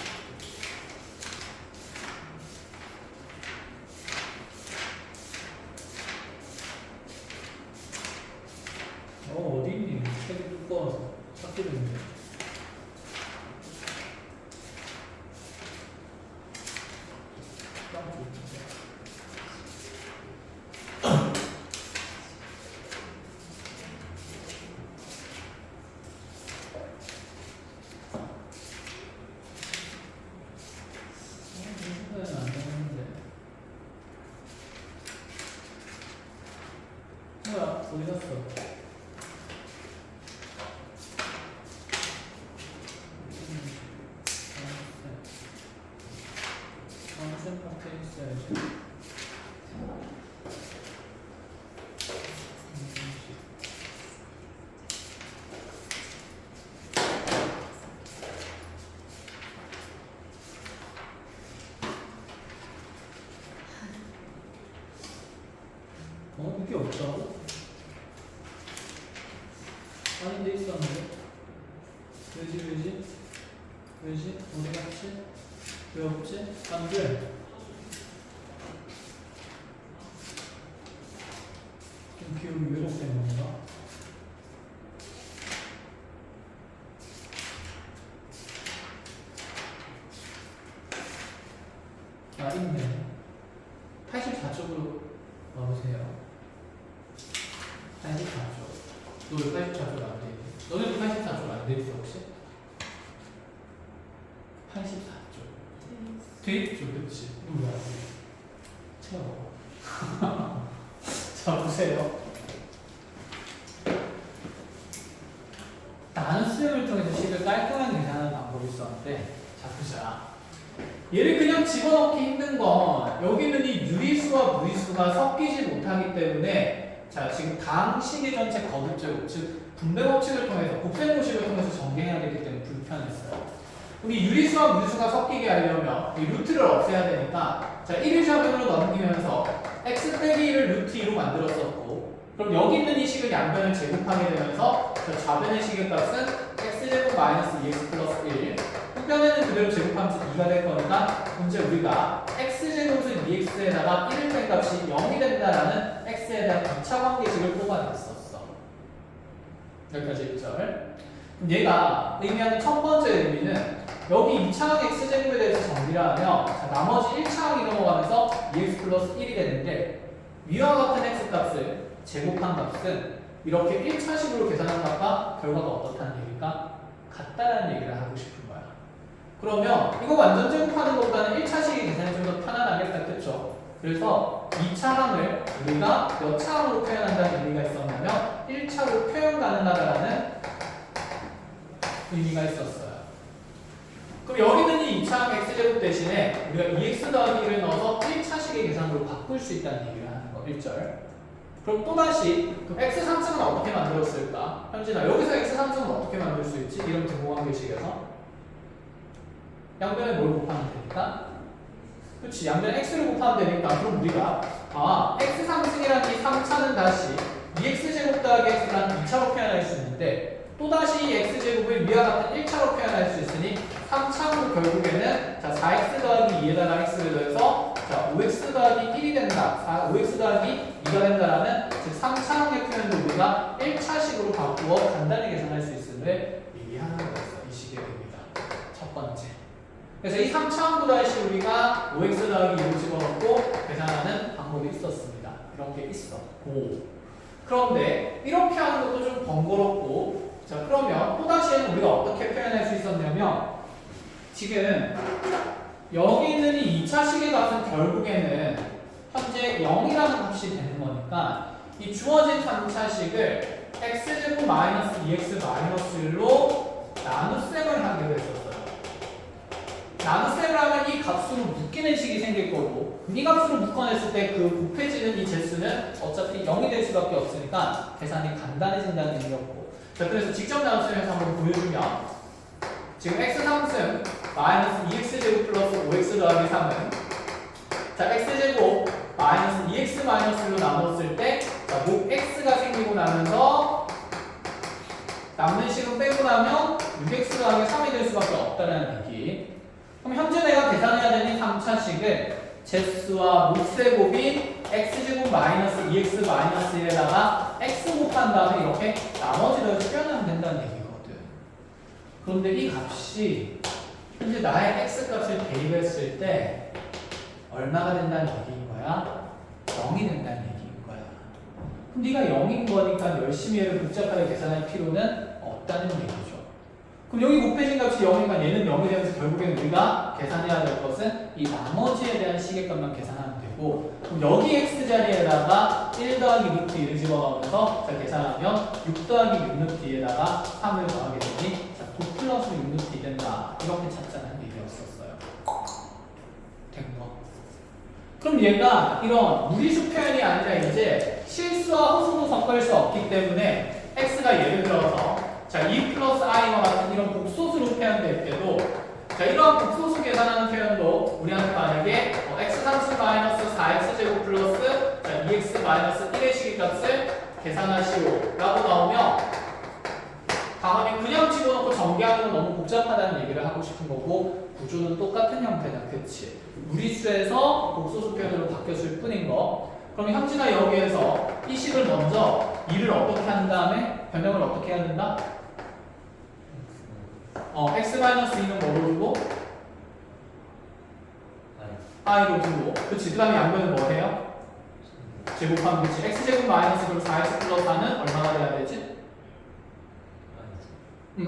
어디 있니? 책이 두꺼워서 찾기도 힘들어. 뭐야 어디 갔어? 펑션 파트에 있어야지. 이게 없다고? 아닌데 있었는데? 왜지? 어디 갔지? 왜 없지? 안 돼. 좀 기억이 왜곡된 건가? 아, 있네. 84쪽으로 와보세요. 84쪽. 너 왜 84쪽 안 돼 있니? 너네도 84쪽 안 돼 있어, 혹시? 84쪽. 돼 있죠, 그치? 너 왜 안 돼? 채워. 자, 보세요. 나눗셈을 통해서 식을 깔끔하게 계산하는 방법이 있었는데, 자, 보자. 얘를 그냥 집어넣기 힘든 건 여기 있는 이 유리수와 무리수가 섞이지 못하기 때문에 자 지금 당식의 전체 거듭제곱 즉 분배 법칙을 통해서 곱셈 공식을 통해서 전개해야 되기 때문에 불편했어요. 그럼 이 유리수와 무리수가 섞이게 하려면 이 루트를 없애야 되니까 자 1일좌변으로 넘기면서 x 빼기 1을 루트 2로 만들었었고 그럼 여기 있는 이 식을 양변을 제곱하게 되면서 저 좌변의 식의 값은 x제곱 마이너스 2x 플러스 1 후변에는 그대로 제곱하면서 2가 될 거니까 문제 우리가 x제곱은 2x에다가 1을 뺀 값이 0이 된다라는 x에 대한 2차 관계식을 뽑아냈었어. 여기까지 1절. 그럼 얘가 의미하는 첫 번째 의미는 여기 2차항 x제곱에 대해서 정리를 하면 자, 나머지 1차항이 넘어가면서 2x 플러스 1이 되는데 위와 같은 x값을 제곱한 값은 이렇게 1차식으로 계산한 값과 결과가 어떻다는 얘기일까? 같다라는 얘기를 하고 싶은 거야. 그러면 이거 완전 제곱하는 것보다는 1차식이 계산이 좀 더 편안하겠다, 그쵸? 그래서 2차항을 우리가 몇 차항으로 표현한다는 의미가 있었냐면 1차로 표현 가능하다라는 의미가 있었어요. 그럼 여기 있는 이 2차항 x제곱 대신에 우리가 2x 더하기 1을 넣어서 1차식의 계산으로 바꿀 수 있다는 얘기를 하는 거, 1절. 그럼 또다시 그럼 x 3승은 어떻게 만들었을까? 현진아, 여기서 x 3승은 어떻게 만들 수 있지? 이런 등호관계식에서 양변에 뭘 곱하면 되니까? 그렇지, 양변에 x를 곱하면 되니까 그럼 우리가 x 3승이란 이 3차는 다시 2x제곱 더하기 x란 2차로 표현할 수 있는데 또다시 이 x제곱을 위와 같은 1차로 표현할 수 있으니 3차로 결국에는 자 4x 더하기 2에다가 x를 더해서 자 5x 더하기 1이 된다. 5x 더하기 2가 된다라는 즉 3차항의 표현도 우리가 1차식으로 바꾸어 간단히 계산할 수 있음을 얘기하는 거였어. 이 식의 의미다. 첫 번째. 그래서 이 3차항도 다시 우리가 5x 더하기 2를 집어넣고 계산하는 방법이 있었습니다. 이런 게 있었고 그런데 이렇게 하는 것도 좀 번거롭고 자 그러면 또다시는 우리가 어떻게 표현할 수 있었냐면 지금 여기 있는 이 2차식의 값은 결국에는 현재 0이라는 값이 되는 거니까 이 주어진 3차식을 x제곱 마이너스 2x 마이너스 1로 나눗셈을 하기로 했었어요. 나눗셈을 하면 이 값으로 묶이는 식이 생길 거고 이 값으로 묶어냈을 때 그 곱해지는 이 제수는 어차피 0이 될 수밖에 없으니까 계산이 간단해진다는 의미였고 자 그래서 직접 나눗셈에서 한번 보여주면 지금 x 3승 마이너스 2x제곱 플러스 5x 더하기 3은 자 x제곱 마이너스 2x 마이너스 1로 나눴을 때 자, 목 x가 생기고 나면서 남는 식은 빼고 나면 6x 더하기 3이 될 수밖에 없다는 얘기. 그럼 현재 내가 계산해야 되는 3차식을 제수와 목세곱인 x제곱 마이너스 2x 마이너스 1에다가 x 곱한 다음에 이렇게 나머지를 표현하면 된다는 얘기거든. 그런데 이 값이 현재 나의 x값을 대입했을 때 얼마가 된다는 얘기인 거야? 0이 된다는 얘기인 거야. 그럼 네가 0인 거니까 열심히 얘를 복잡하게 계산할 필요는 없다는 얘기죠. 그럼 여기 곱해진 값이 0이니까 얘는 0이 되면서 결국에는 우리가 계산해야 될 것은 이 나머지에 대한 시계값만 계산하면 되고 있고 그럼 여기 x 자리에다가 1 더하기 루트 2를 집어넣으면서 자 계산하면 6 더하기 6 루트 2에다가 3을 더하게 되니 자 9 플러스 6 루트 2 된다 이렇게 찾자는 얘기였었어요. 된 거. 그럼 얘가 이런 무리수 표현이 아니라 이제 실수와 허수도 섞을 수 없기 때문에 x가 예를 들어서 자 2 플러스 i와 같은 이런 복소수로 표현될 때도 자 이러한 복소수 계산하는 표현도 우리한테 만약에 x3 마이너스 4x 제곱 플러스 자 2x 마이너스 1의 시기값을 계산하시오 라고 나오면 당연히 그냥 집어넣고 전개하는 건 너무 복잡하다는 얘기를 하고 싶은 거고 구조는 똑같은 형태다. 그치? 무리수에서 복소수 표현으로 바뀌었을 뿐인 거. 그럼 형진아 여기에서 이 식을 먼저 2를 어떻게 한 다음에 변형을 어떻게 해야 된다? x-2는 뭐로 두고? i로 두고 그치? 그 다음에 양변은 뭐 해요? 제곱하면 그치? x제곱 마이너스 그럼 4x 플러스 4는 얼마나 돼야 되지?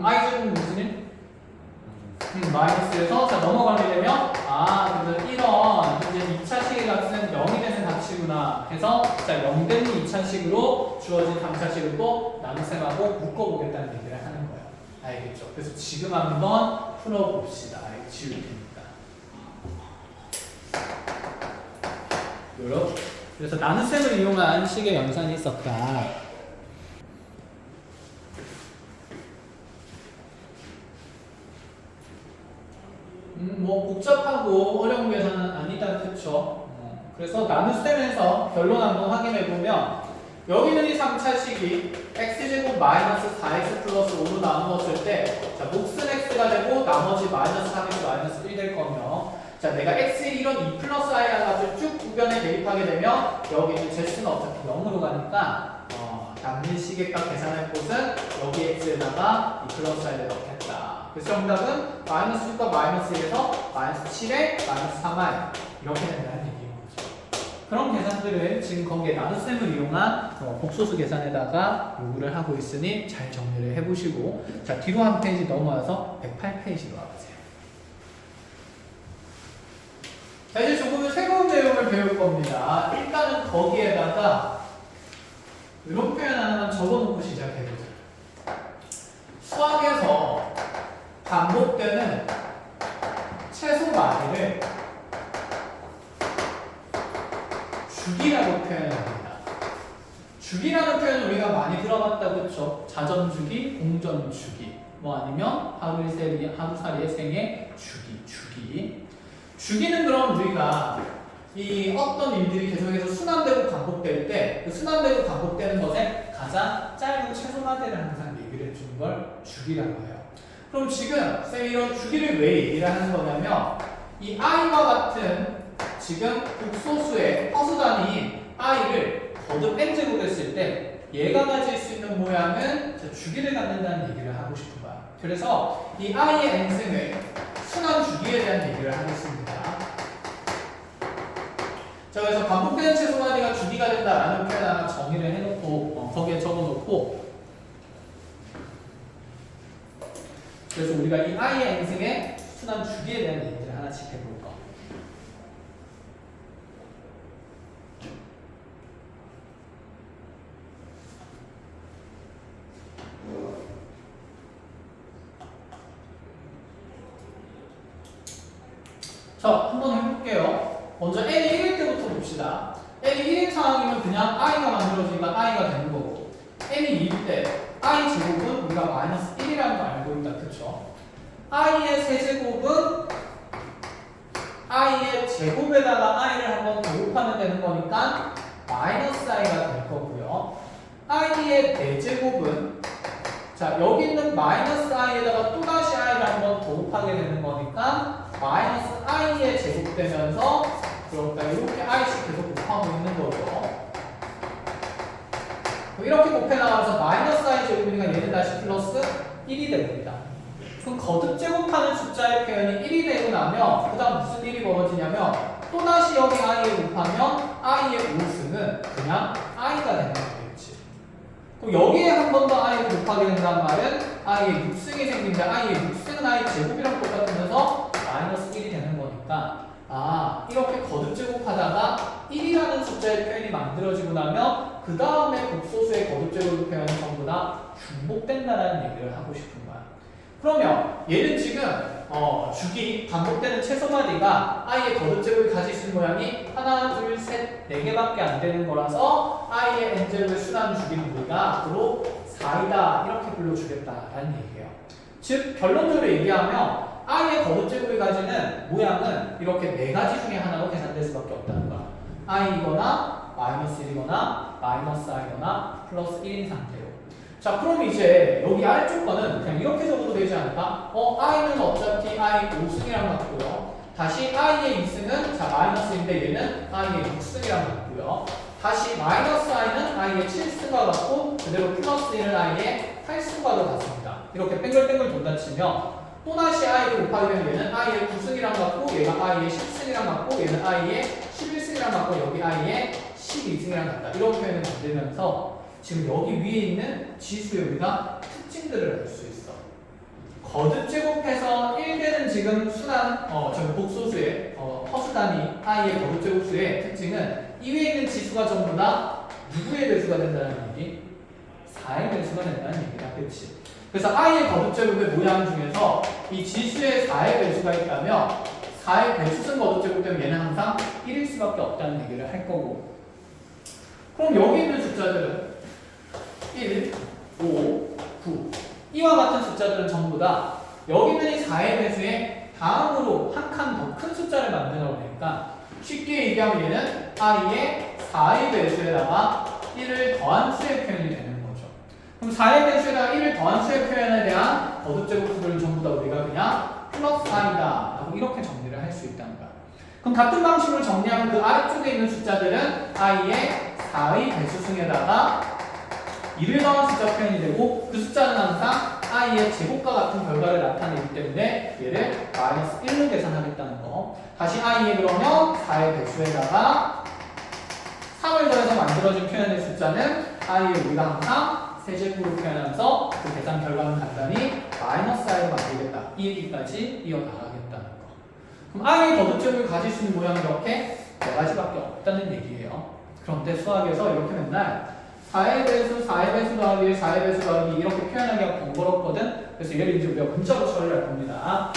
i제곱은 무슨 일? 마이너스에서 자 넘어가게 되면 그래서 이런 이제 2차식의 값은 0이 되는 값이구나 해서 자 0 되는 2차식으로 주어진 3차식을 또 나눗셈하고 묶어보겠다는 얘기를 하는 거예요. 알겠죠? 그래서 지금 한번 풀어봅시다. 지울 테니까. 요렇게. 그래서 나눗셈을 이용한 식의 연산이 있었다. 뭐 복잡하고 어려운 계산은 아니다. 그쵸? 그래서 나눗셈에서 결론 한번 확인해 보면 여기는 이 3차식이 x제곱 마이너스 4x 플러스 5로 나누었을 때 자 몫은 x가 되고 나머지 마이너스 3x 마이너스 1 될 거며 자 내가 x의 이런 2 플러스 i라는 값을 쭉 구변에 대입하게 되면 여기는 제수는 어차피 0으로 가니까 남는 시계값 계산할 곳은 여기 x에다가 2 플러스 i를 넣겠다. 그래서 정답은 마이너스 6과 마이너스 1에서 마이너스 7에 마이너스 3i 이렇게 된다는 얘기인 거죠. 그런 계산들을 지금 거기에 나눗셈을 이용한 복소수 계산에다가 요구를 하고 있으니 잘 정리를 해보시고 자 뒤로 한 페이지 넘어와서 108페이지로 와보세요. 자 이제 조금 새로운 내용을 배울 겁니다. 일단은 거기에다가 이런 표현 하나만 적어놓고 시작해보자. 수학에서 반복되는 최소 마디를 주기라고 표현합니다. 주기라는 표현을 우리가 많이 들어봤다 그렇죠? 자전주기, 공전주기, 뭐 아니면 하루살이의 생애 주기. 주기는 그럼 우리가 이 어떤 일들이 계속해서 순환되고 반복될 때 그 순환되고 반복되는 것에 가장 짧은 최소 마디를 항상 얘기를 해주는 걸 주기라고 해요. 그럼 지금 쌤이 이런 주기를 왜 얘기를 하는 거냐면 이 i와 같은 지금 극소수의 허수 단위인 i를 거듭 n제곱 했을 때 얘가 가질 수 있는 모양은 주기를 갖는다는 얘기를 하고 싶은 거야. 그래서 이 i의 n승을 순환 주기에 대한 얘기를 하겠습니다. 자 그래서 반복되는 최소 단위가 주기가 된다라는 표현 하나 정의를 해놓고 거기에 적어놓고 그래서 우리가 이 i의 n승의 순환 주기에 대한 얘기를 하나씩 해볼 거. 자, 한번 해볼게요. 먼저 n이 1일 때부터 봅시다. n이 1인 상황이면 그냥 i가 만들어지니까 i가 되는 거고 n이 2일 때 i 제곱은 우리가 마이너스 1이라는 거 알고 있다. 그쵸? i의 세제곱은 i의 제곱에다가 i를 한번 곱하면 되는 거니까 마이너스 i가 될 거고요. i의 4제곱은 자 여기 있는 마이너스 i에다가 또다시 i를 한번 곱하게 되는 거니까 마이너스 i의 제곱되면서 그러니까 이렇게 i씩 계속 곱하고 있는 거죠. 이렇게 곱해 나가면서 마이너스 i 제곱이니까 얘는 다시 플러스 1이 됩니다. 그럼 거듭 제곱하는 숫자의 표현이 1이 되고 나면 그 다음 무슨 일이 벌어지냐면 또다시 여기 i에 곱하면 i의 5승은 그냥 i가 되는 거겠지. 그럼 여기에 한 번 더 i를 곱하게 된다는 말은 i의 6승이 생긴다. i의 6승은 i 제곱이랑 똑같으면서 마이너스 1이 되는 거니까 이렇게 거듭 제곱하다가 1이라는 숫자의 표현이 만들어지고 나면 그 다음에 복소수의 거듭제곱 표현은 전부 다 중복된다라는 얘기를 하고 싶은 거야. 그러면 얘는 지금 주기 반복되는 최소마디가 i의 거듭제곱을 가질 수 있는 모양이 하나, 둘, 셋, 네 개밖에 안 되는 거라서 i의 n제곱의 순환 주기는 우리가 앞으로 4이다 이렇게 불러주겠다라는 얘기예요. 즉 결론적으로 얘기하면 i의 거듭제곱이 가지는 모양은 이렇게 네 가지 중에 하나로 계산될 수밖에 없다는 거야. i이거나 마이너스 1이거나 마이너스 i거나 플러스 1인 상태로. 자 그럼 이제 여기 아래쪽 거는 그냥 이렇게 적어도 되지 않을까? i는 어차피 i 5승이랑 같고요. 다시 i의 2승은 자 마이너스인데 얘는 i의 6승이랑 같고요. 다시 마이너스 i는 i의 7승과 같고 그대로 플러스 1은 i의 8승과도 같습니다. 이렇게 뺑글뺑글 돈다 치면 또다시 i를 곱하게 되면 얘는 i의 9승이랑 같고 얘가 i의 10승이랑 같고 얘는 i의 11승이랑 같고 여기 i의 12승이랑 같다. 이런 표현을 만들면서 지금 여기 위에 있는 지수의 우리가 특징들을 알 수 있어. 거듭제곱해서 1되는 지금 순환, 저기 복소수의 허수 단위 i의 거듭제곱수의 특징은 이 위에 있는 지수가 전부 다 누구의 배수가 된다는 얘기? 4의 배수가 된다는 얘기다. 그치? 그래서 i의 거듭제곱의 모양 중에서 이 지수의 4의 배수가 있다면 4의 배수승 거듭제곱 되면 얘는 항상 1일 수밖에 없다는 얘기를 할 거고, 그럼 여기 있는 숫자들은 1, 5, 9 이와 같은 숫자들은 전부 다 여기 있는 이 4의 배수에 다음으로 한 칸 더 큰 숫자를 만들어 보니까 쉽게 얘기하면 얘는 i의 4의 배수에다가 1을 더한 수의 표현이 되는 거죠. 그럼 4의 배수에다가 1을 더한 수의 표현에 대한 거듭제곱수들은 전부 다 우리가 그냥 플러스 i다 라고 이렇게 정리를 할 수 있다는 거야. 그럼 같은 방식으로 정리하면 그 아래쪽에 있는 숫자들은 i의 4의 배수승에다가 1을 더한 숫자 표현이 되고 그 숫자는 항상 i의 제곱과 같은 결과를 나타내기 때문에 얘를 마이너스 1로 계산하겠다는 거. 다시 i의 그러면 4의 배수에다가 3을 더해서 만들어진 표현의 숫자는 i의 우리가 항상 세제곱으로 표현하면서 그 계산 결과는 간단히 마이너스 i로 만들겠다. 이 얘기까지 이어나가겠다는 거. 그럼 i의 거듭제곱을 가질 수 있는 모양이 이렇게 네 가지밖에 없다는 얘기예요. 그런데 수학에서 이렇게 맨날 4의 배수, 4의 배수 더하기 1, 4의 배수 더하기 이렇게 표현하기가 번거롭거든. 그래서 얘를 이제 우리가 문자로 처리를 할 겁니다.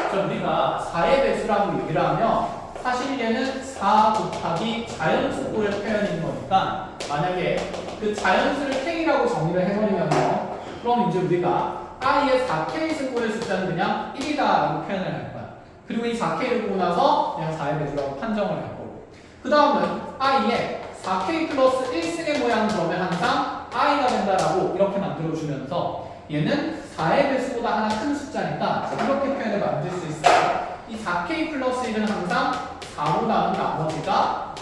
그럼 우리가 4의 배수라고 얘기를 하면 사실 얘는 4 곱하기 자연수꼴의 표현인 거니까 만약에 그 자연수를 k라고 정의를 해버리면요, 그럼 이제 우리가 i의 4k 승꼴의 숫자는 그냥 1이다 라고 표현을 할 거야. 그리고 이 4k를 보고 나서 그냥 4의 배수라고 판정을 할 거고, 그 다음은 i의 4k 플러스 1승의 모양 그러면 항상 i가 된다라고 이렇게 만들어주면서 얘는 4의 배수보다 하나 큰 숫자니까 이렇게 표현을 만들 수 있어요. 이 4k 플러스 1은 항상 4로 나눈 나머지가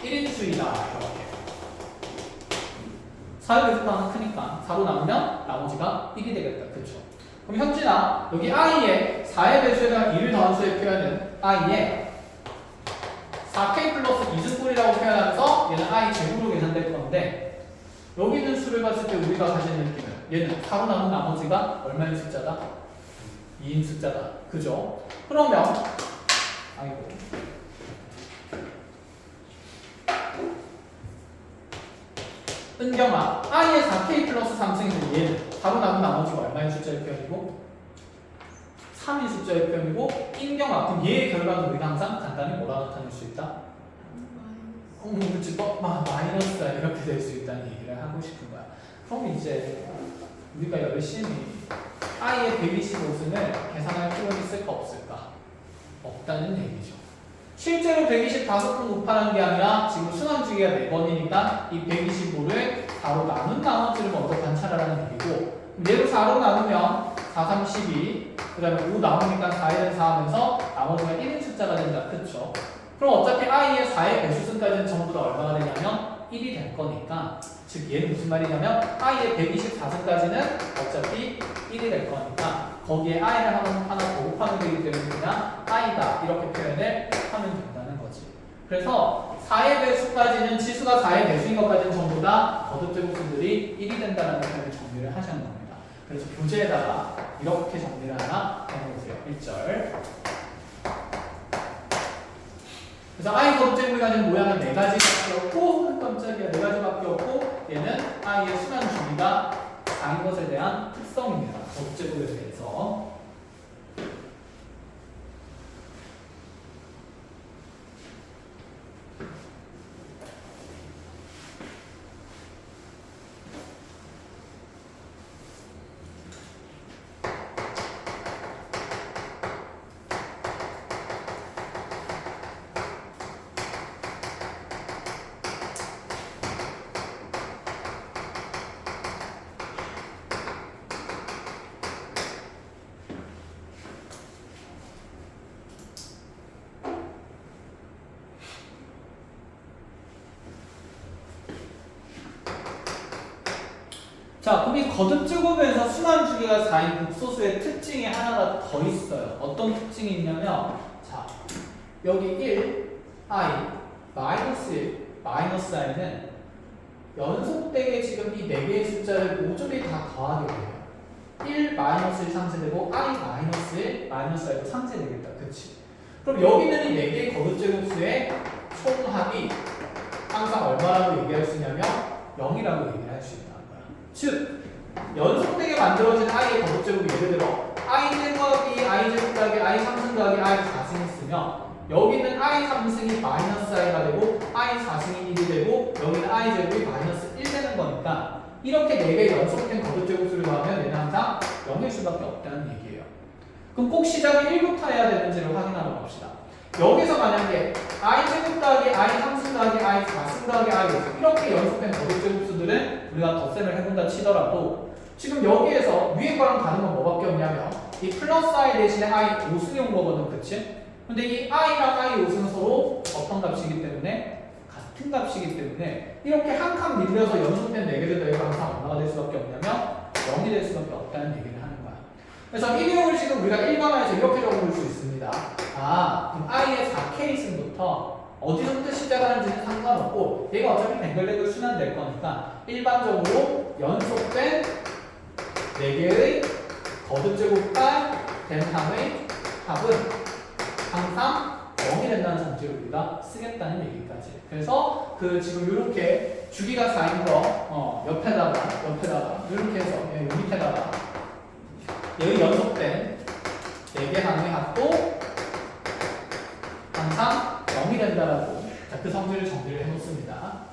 1인 수이다. 이렇게 4의 배수보다 하나 크니까 4로 나누면 나머지가 1이 되겠다. 그렇죠? 그럼 현진아, 여기 i의 4의 배수에다가 1을 더한 수의 표현은 i의 4k 플러스 2승꼴이라고 표현하면서 얘는 i 제곱으로 계산될 건데, 여기 있는 수를 봤을 때 우리가 가지는 느낌은 얘는 4로 나눈 나머지가 얼마인 숫자다? 2인 숫자다. 그죠? 그러면 아이고 은경아, i의 4k 플러스 3승인데 얘는 4로 나눈 나머지가 얼마인 숫자의 표현이고 3인 숫자의 표현이고, 인경아, 그럼 얘의 결과는 우리가 항상 간단히 뭐라 나타낼 수 있다? 그치, 마이너스다 이렇게 될 수 있다는 얘기를 하고 싶은 거야. 그럼 이제 우리가 열심히 i의 125승을 계산할 필요는 있을까 없을까? 없다는 얘기죠. 실제로 125번 곱하는 게 아니라 지금 순환주기가 4번이니까 이 125를 4로 나눈 나머지를 먼저 관찰하라는 얘기고, 얘로 4로 나누면 4, 3, 12, 그 다음에 5 나오니까 4, 1은 4 하면서 나머지가 1인 숫자가 된다. 그쵸? 그럼 어차피 i의 4의 배수승까지는 전부 다 얼마가 되냐면 1이 될 거니까, 즉 얘는 무슨 말이냐면 i의 124승까지는 어차피 1이 될 거니까 거기에 i를 하나 더 곱하면 되기 때문에 그냥 i다 이렇게 표현을 하면 된다는 거지. 그래서 4의 배수까지는, 지수가 4의 배수인 것까지는 전부 다 거듭제곱수들이 1이 된다는 표현을 정리를 하시는 겁니다. 그래서 교재에다가 이렇게 정리를 하나 해보세요. 1절 그래서 i 거듭제곱이 가진 모양은 4가지밖에 없고, 깜짝이야, 4가지밖에 없고, 얘는 i의 순환 주기가 4인 것에 대한 특성입니다. 거듭제곱에 대해서. 자, 그럼 이 거듭제곱에서 순환 주기가 4인 극소수의 특징이 하나가 더 있어요. 어떤 특징이 있냐면, 자, 여기 1, i, 마이너스 1, 마이너스 i는 연속되게 지금 이 4개의 숫자를 모조리 다 더하게 돼요. 1, 마이너스 1 상쇄되고, i, 마이너스 1, 마이너스 i도 상쇄되겠다. 그치? 그럼 여기는 이 4개의 거듭제곱수의 총합이 항상 얼마라고 얘기할 수 있냐면 0이라고 얘기를 할 수 있다. 즉, 연속되게 만들어진 i의 거듭제곱이 예를 들어 i 제곱이 i 제곱 더하기 i 3승 더하기 i 4승이 있으면 여기는 i 3승이 마이너스 i가 되고 i 4승이 1이 되고 여기는 i 제곱이 마이너스 1 되는 거니까 이렇게 4개 연속된 거듭제곱수를 더하면 얘는 항상 0일 수밖에 없다는 얘기예요. 그럼 꼭 시작이 1부터 해야 되는지를 확인하러 갑시다. 여기서 만약에 i 제곱 더하기 i 3승 더하기 i 4승 더하기 i 5승 이렇게 연속된 거듭제곱수들은 우리가 덧셈을 해본다 치더라도 지금 여기에서 위에 거랑 다른 건 뭐밖에 없냐면 이 플러스 i 대신에 i 5승이 온 거거든. 그치? 근데 이 i랑 i 5승은 서로 어떤 값이기 때문에 같은 값이기 때문에 이렇게 한 칸 밀려서 연속된 4개를 더해서 항상 얼마가 될 수밖에 없냐면 0이 될 수밖에 없다는 얘기를 하는 거야. 그래서 이 내용을 지금 우리가 일반화해서 이렇게 적어볼 수 있습니다. 그럼 i의 4K승부터 어디서부터 시작하는지는 상관없고 얘가 어차피 뱅글뱅글 순환될 거니까 일반적으로 연속된 4개의 거듭제곱과 덴함의 합은 항상 0이 된다는 전제를 우리가 쓰겠다는 얘기까지. 그래서 그 지금 이렇게 주기가 4인 거 옆에다가 이렇게 해서 여기 밑에다가 여기 연속된 4개 항의 합도 항상 0이 된다라고 그 성질을 정리를 해놓습니다.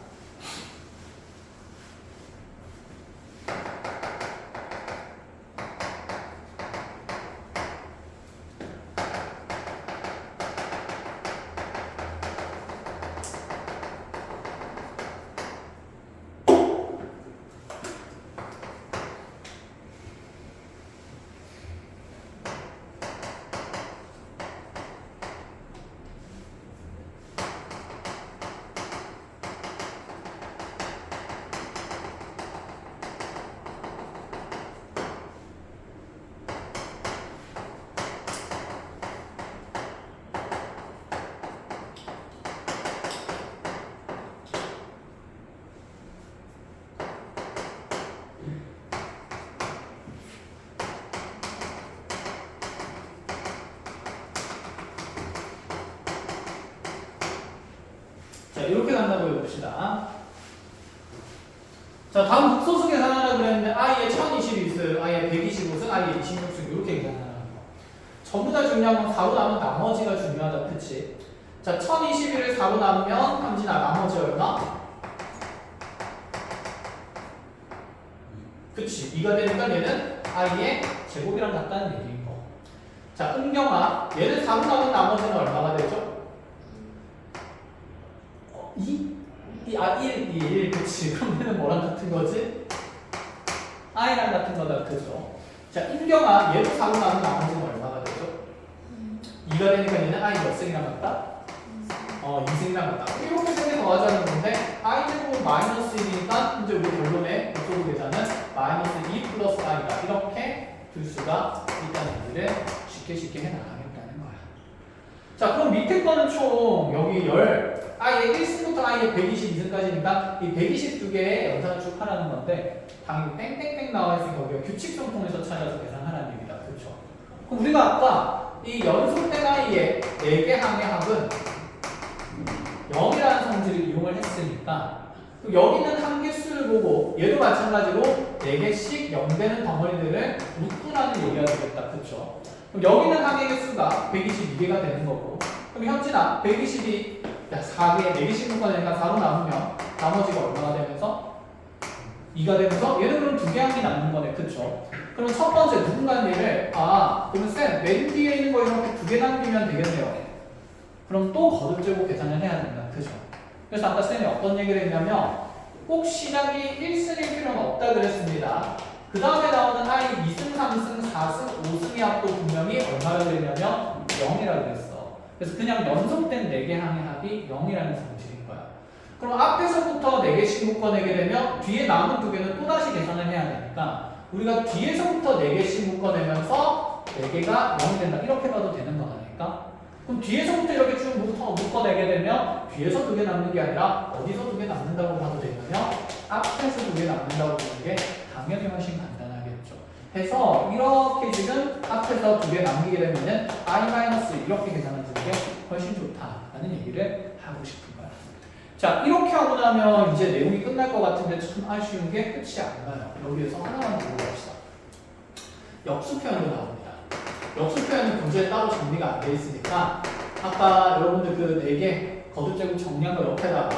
자, 이렇게 간다고 해봅시다. 자, 다음 극소수 계산하라 그랬는데 i에 1020이 있어요. i에 125승, i에 26승 이렇게 계산하는 거. 전부 다 중요한 건 4로 나누면 나머지가 중요하다. 그치? 자, 1021을 4로 나누면 함진아 나머지 얼마? 그치? 2가 되니까 얘는 i의 제곱이랑 같다는 얘기인 거. 자, 은경아 얘는 4로 나누면 나머지는 얼마가 되죠? 2? 1, 그치. 그럼 얘는 뭐랑 같은 거지? i랑 같은 거다. 그죠? 자, 인경아 얘도 4로 나누면 나머지는 얼마가 되죠? 2가 되니까 얘는 i 몇 승이랑 같다? 2승이랑 같다. 이렇게 3개 더하자는 건데 i 제곱은 마이너스 1이니까 이제 우리 결론의 극소수 계산은 마이너스 2 플러스 i다. 이렇게 둘 수가 있다는 얘기를 쉽게 해나가겠다는 거야. 자, 그럼 밑에 거는 총 여기 i의 1승부터 i의 122승까지니까 이 122개의 연산을 쭉 하라는 건데 당연히 땡땡땡 나와 있으니까 우리가 규칙성 통해서 찾아서 계산하라는 얘기다. 그렇죠? 그럼 우리가 아까 이 연속된 i의 4개 항의 합은 0이라는 성질을 이용을 했으니까 여기는 한 개수를 보고 얘도 마찬가지로 4개씩 0되는 덩어리들을 묶으라는 얘기가 되겠다. 그쵸? 그럼 여기는 한 개의 수가 122개가 되는 거고 그럼 현진아 122 4개 4개씩 묶어내니까 4로 나누면 나머지가 얼마가 되면서 2가 되면서 얘는 그럼 2개 한 개 남는 거네. 그쵸? 그럼 첫 번째 누군가는 얘를 그러면 쌤 맨 뒤에 있는 거 이렇게 2개 남기면 되겠네요. 그럼 또 거듭제곱 계산을 해야 된다. 그죠? 그래서 아까 쌤이 어떤 얘기를 했냐면 꼭 시작이 1승일 필요는 없다 그랬습니다. 그 다음에 나오는 i 2승, 3승, 4승, 5승의 합도 분명히 얼마라고 그랬냐면 0이라고 그랬어. 그래서 그냥 연속된 4개 항의 합이 0이라는 성질인 거야. 그럼 앞에서부터 4개씩 묶어내게 되면 뒤에 남은 2개는 또다시 계산을 해야 되니까 우리가 뒤에서부터 4개씩 묶어내면서 4개가 0이 된다. 이렇게 봐도 되는 거라니까. 그럼 뒤에서부터 이렇게 쭉 묶어내게 되면 뒤에서 2개 남는 게 아니라 어디서 2개 남는다고 봐도 되냐면 앞에서 2개 남는다고 보는 게 당연히 훨씬 간단하겠죠. 해서 이렇게 지금 앞에서 2개 남기게 되면은 i- 이렇게 계산해주는 게 훨씬 좋다라는 얘기를 하고 싶은 거야. 자, 이렇게 하고 나면 이제 내용이 끝날 것 같은데 참 아쉬운 게 끝이 안 나요. 여기에서 하나만 더 봅시다. 역수 표현도 나옵니다. 역수 표현은 문제에 따로 정리가 안 돼 있으니까 아까 여러분들 그 4개 거듭제곱 정리한 거 옆에다가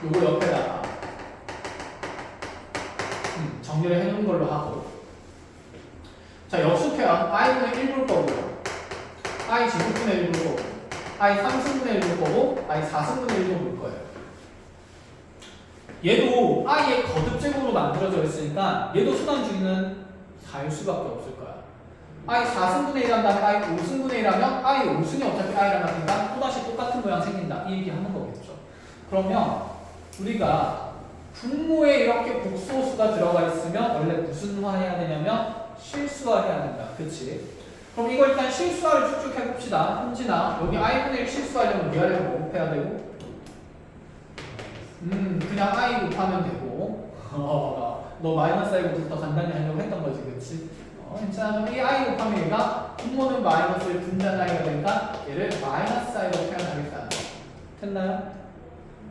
요거 옆에다가 정리를 해놓은 걸로 하고 자 역수 표현 i분의 1 볼 거고요 i 제곱분의 1 볼 거고 i 3승분의 1 볼 거고 i 4승분의 1도 볼 거예요. 얘도 i의 거듭제곱으로 만들어져 있으니까 얘도 수단주기는 4일 수밖에 없을 거야. i 4승분의 1 한 다음에 i 5승분의 1 하면 i 5승이 어차피 i랑 같으니까 또다시 똑같은 모양 생긴다. 이 얘기 하는 거겠죠. 그러면 우리가 분모에 이렇게 복소수가 들어가 있으면 원래 무슨 화 해야 되냐면 실수화 해야 된다. 그치? 그럼 이거 일단 실수화를 쭉쭉 해봅시다. 현진아 여기 i분의 1 실수하려면 위아래로 뭐 곱해야 되고? 그냥 i 곱하면 되고 너 마이너스 i부터 더 간단히 하려고 했던 거지. 그치? 괜찮아. 이 i 곱하면 얘가 분모는 마이너스를 분자는 i가 되니까 얘를 마이너스 i로 표현하겠다. 됐나요?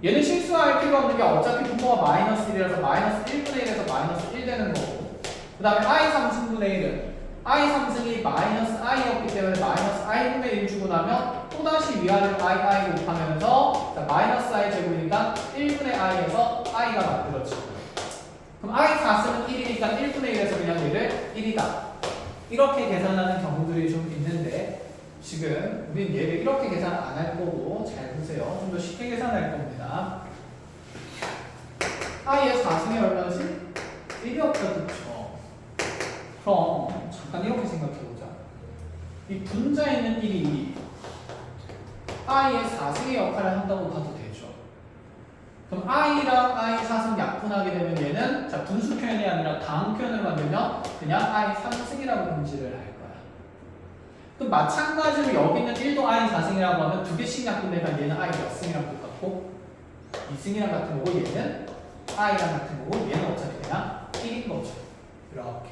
얘는 실수할 필요 없는 게 어차피 분모가 마이너스 1이라서 마이너스 1분의 1에서 마이너스 1 되는 거고 그 다음에 i 3승분의 1은 i 3승이 마이너스 i였기 때문에 마이너스 i분의 1 주고 나면 또다시 위아래로 i 곱하면서 자, 마이너스 i 제곱이니까 1분의 i에서 i가 만들어지고 그럼 i 4승은 1이니까 1분의 1에서 그냥 얘를 1이다. 이렇게 계산하는 경우들이 좀 있는데 지금 우린 얘를 이렇게 계산 안 할 거고 잘 보세요. 좀 더 쉽게 계산할 겁니다. i의 4승이 얼마지? 1이었다. 그쵸? 그럼 잠깐 이렇게 생각해보자. 이 분자에 있는 1이 i의 4승의 역할을 한다고 봐도 되죠. 그럼 i랑 i 4승 약분하게 되면 얘는 자 분수 표현이 아니라 다음 표현을 만들면 그냥 i 3승이라고 금지를 할 거야. 그럼 마찬가지로 여기 있는 1도 i 4승이라고 하면 2개씩 약분되면 얘는 i 몇 승이랑 똑같고 2승이랑 같은 거고 얘는 i랑 같은 거고 얘는 어차피 그냥 1인 거죠. 이렇게.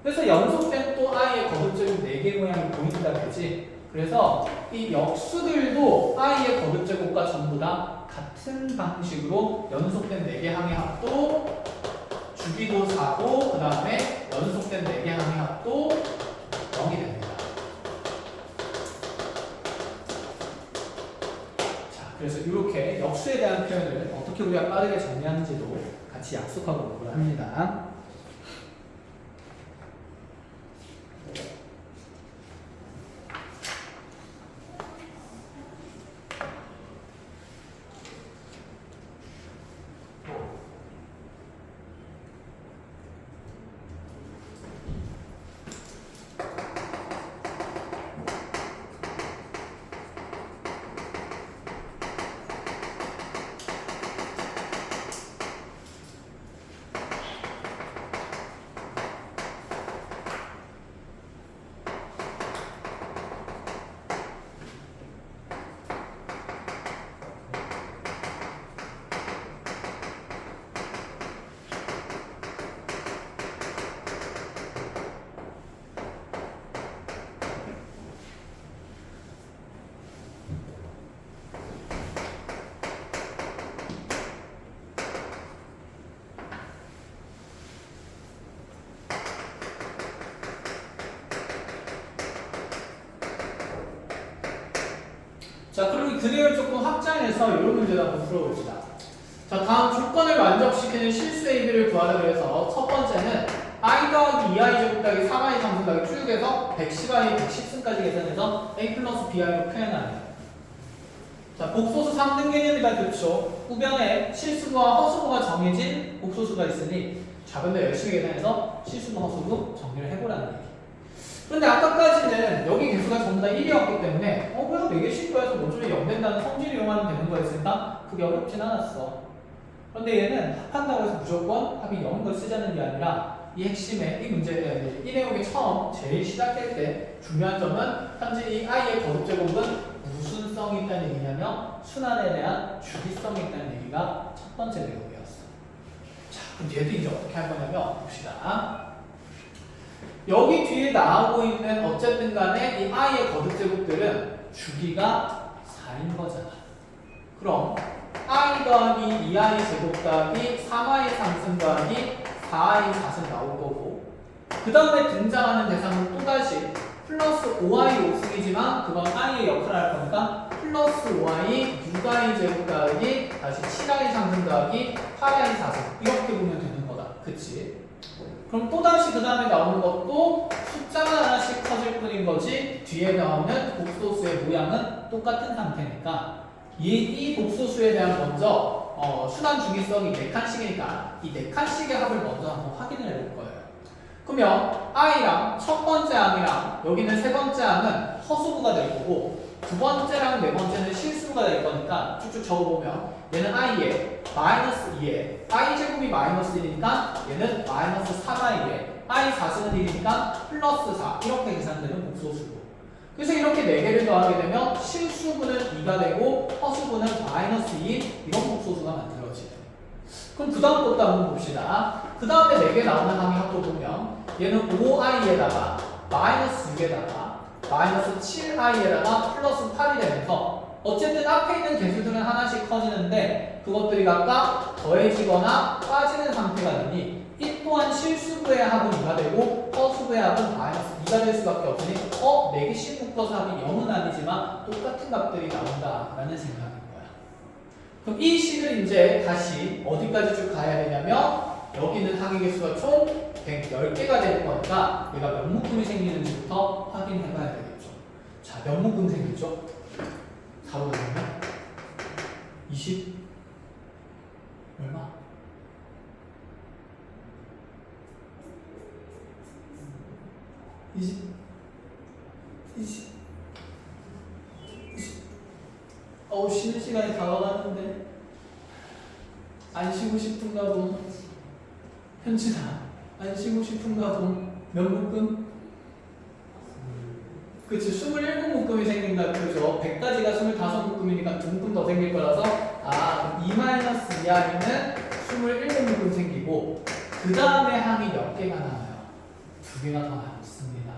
그래서 연속된 또 i의 거듭제곱 4개 모양이 보인다 그지? 그래서 이 역수들도 i의 거듭제곱과 전부 다 같은 방식으로 연속된 4개 항의 합도 주기도 4고 그 다음에 연속된 4개 항의 합도 0이 됩니다. 자, 그래서 이렇게 역수에 대한 표현을 어떻게 우리가 빠르게 정리하는지도 같이 약속하고 공부를 합니다. 자, 그리고 그림을 조금 확장해서 이런 문제도 한번 풀어봅시다. 자, 다음 조건을 만족시키는 실수 AB를 구하라 그래서 첫 번째는 i 더하기 2i 제곱 더하기 3i 상승 더하기 쭉 해서 110i 110승까지 계산해서 a 플러스 bi로 표현하는. 자, 복소수 3등 개념이다. 그렇죠? 우변에 실수부와 허수부가 정해진 복소수가 있으니 작은데 열심히 계산해서 실수부 허수부 정리를 해보라는 얘기. 그런데 아까까지는 여기 개수가 전부 다 1이었기 때문에 그냥 4개씩 거에서 모듈이 0 된다는 성질을 이용하면 되는 거였으니까 그게 어렵진 않았어. 그런데 얘는 합한다고 해서 무조건 합이 0인 걸 쓰자는 게 아니라 이 핵심에 이 문제, 이 내용이 처음 제일 시작할 때 중요한 점은 현재 이 i의 거듭제곱은 무슨 성이 있다는 얘기냐면 순환에 대한 주기성이 있다는 얘기가 첫 번째 내용이었어. 자, 그럼 얘도 이제 어떻게 할 거냐면 봅시다. 여기 뒤에 나오고 있는 어쨌든 간에 이 i의 거듭제곱들은 주기가 4인 거잖아. 그럼 i 더하기 2i 제곱 더하기 3i 상승 더하기 4i 4승 나올 거고 그 다음에 등장하는 대상은 또다시 플러스 5i 5승이지만 그건 i의 역할을 할 거니까 플러스 5i 6i 제곱 더하기 다시 7i 상승 더하기 8i 4승 이렇게 보면 되는 거다. 그치? 그럼 또다시 그 다음에 나오는 것도 숫자가 하나씩 커질 뿐인 거지 뒤에 나오는 복소수의 모양은 똑같은 상태니까 이 복소수에 대한 먼저 순환 주기성이 4칸씩이니까 이 4칸씩의 합을 먼저 한번 확인을 해볼 거예요. 그러면 i랑 첫 번째 항이랑 여기는 세 번째 항은 허수부가 될 거고 두 번째랑 네 번째는 실수부가 될 거니까 쭉쭉 적어보면 얘는 i에 마이너스 2에 i 제곱이 마이너스 1이니까 얘는 마이너스 3i에 i 4승은 1이니까 플러스 4 이렇게 계산되는 복소수고 그래서 이렇게 4개를 더하게 되면 실수분은 2가 되고 허수분은 마이너스 2 이런 복소수가 만들어지네. 그럼 그 다음 것도 한번 봅시다. 그 다음에 4개 나오는 항의 합도 보면 얘는 5i에다가 마이너스 6에다가 마이너스 7i에다가 플러스 8이 되면서 어쨌든 앞에 있는 개수들은 하나씩 커지는데 그것들이 각각 더해지거나 빠지는 상태가 되니 이 또한 실수부의 합은 2가 되고 허수부의 합은 마이너스 2가 될 수밖에 없으니 4개씩 묶어서 합이 0은 아니지만 똑같은 값들이 나온다라는 생각인 거야. 그럼 이 식을 이제 다시 어디까지 쭉 가야 되냐면 여기는 항의 개수가 총 110개가 되는 거니까 얘가 몇 묶음이 생기는지부터 확인해 봐야 되겠죠. 자, 몇 묶음 생기죠? 4로 되면 20 얼마? 20 쉬는 시간이 다가가는데 안 쉬고 싶은가 봄. 현진아, 안 쉬고 싶은가 봄. 몇 묶음? 그치, 27묶음이 생긴다 그러죠. 100까지가 25묶음이니까 2묶음 더 생길 거라서 2-2i는 27묶음 생기고 그 다음에 항이 몇 개가 나와요? 2개가 더 남습니다.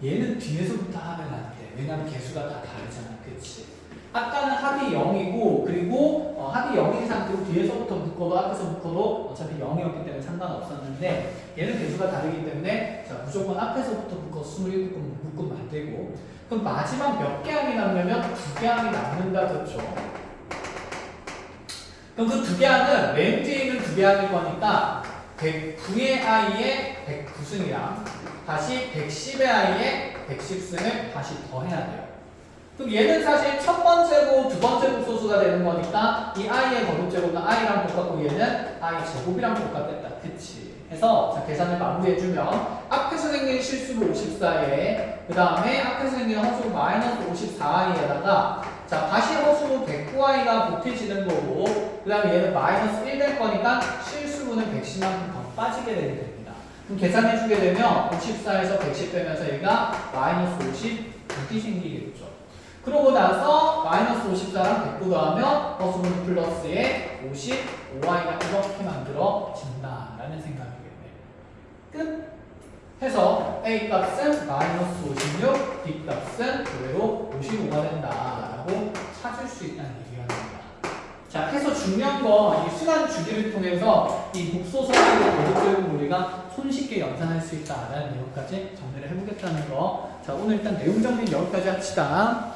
얘는 뒤에서부터 하면 안 돼. 왜냐면 개수가 다 다르잖아. 그치? 아까는 합이 0이고 그리고 합이 0인 상태로 뒤에서부터 묶어도 앞에서 묶어도 어차피 0이었기 때문에 상관없었는데 얘는 개수가 다르기 때문에 자, 무조건 앞에서부터 묶어 27묶음 만들고 그럼 마지막 몇 개 항이 남냐면 2개 항이 남는다. 그렇죠? 그럼 그 2개 항은 맨 뒤에 있는 2개 항일 거니까 109의 i에 109승이랑 다시 110의 i에 110승을 다시 더해야 돼요. 그럼 얘는 사실 첫 번째고 두 번째 복소수가 되는 거니까 이 i의 거듭제곱은 i랑 똑같고 얘는 i 제곱이랑 똑같겠다. 그치? 해서 자, 계산을 마무리해주면 앞에서 생긴 실수로 54에 그 다음에 앞에서 생긴 허수로 마이너스 54i에다가 자 다시 허수로 109i가 보태지는 거고 그 다음에 얘는 마이너스 1 될 거니까 실수분은 110만큼 더 빠지게 되게 됩니다. 그럼 계산해주게 되면 54에서 110 되면서 얘가 마이너스 56이 생기겠죠. 그러고 나서 마이너스 54랑 109 더하면 허수분 플러스에 55i가 이렇게 만들어진다라는 생각이겠네요. 끝! 해서 A 값은 마이너스 56, B 값은 그대로 55가 된다라고 찾을 수 있다는 얘기가 됩니다. 자, 해서 중요한 건 이 순환 주기를 통해서 이 복소설의 거듭제곱 우리가 손쉽게 연산할 수 있다라는 내용까지 정리를 해보겠다는 거. 자, 오늘 일단 내용 정리는 여기까지 합시다.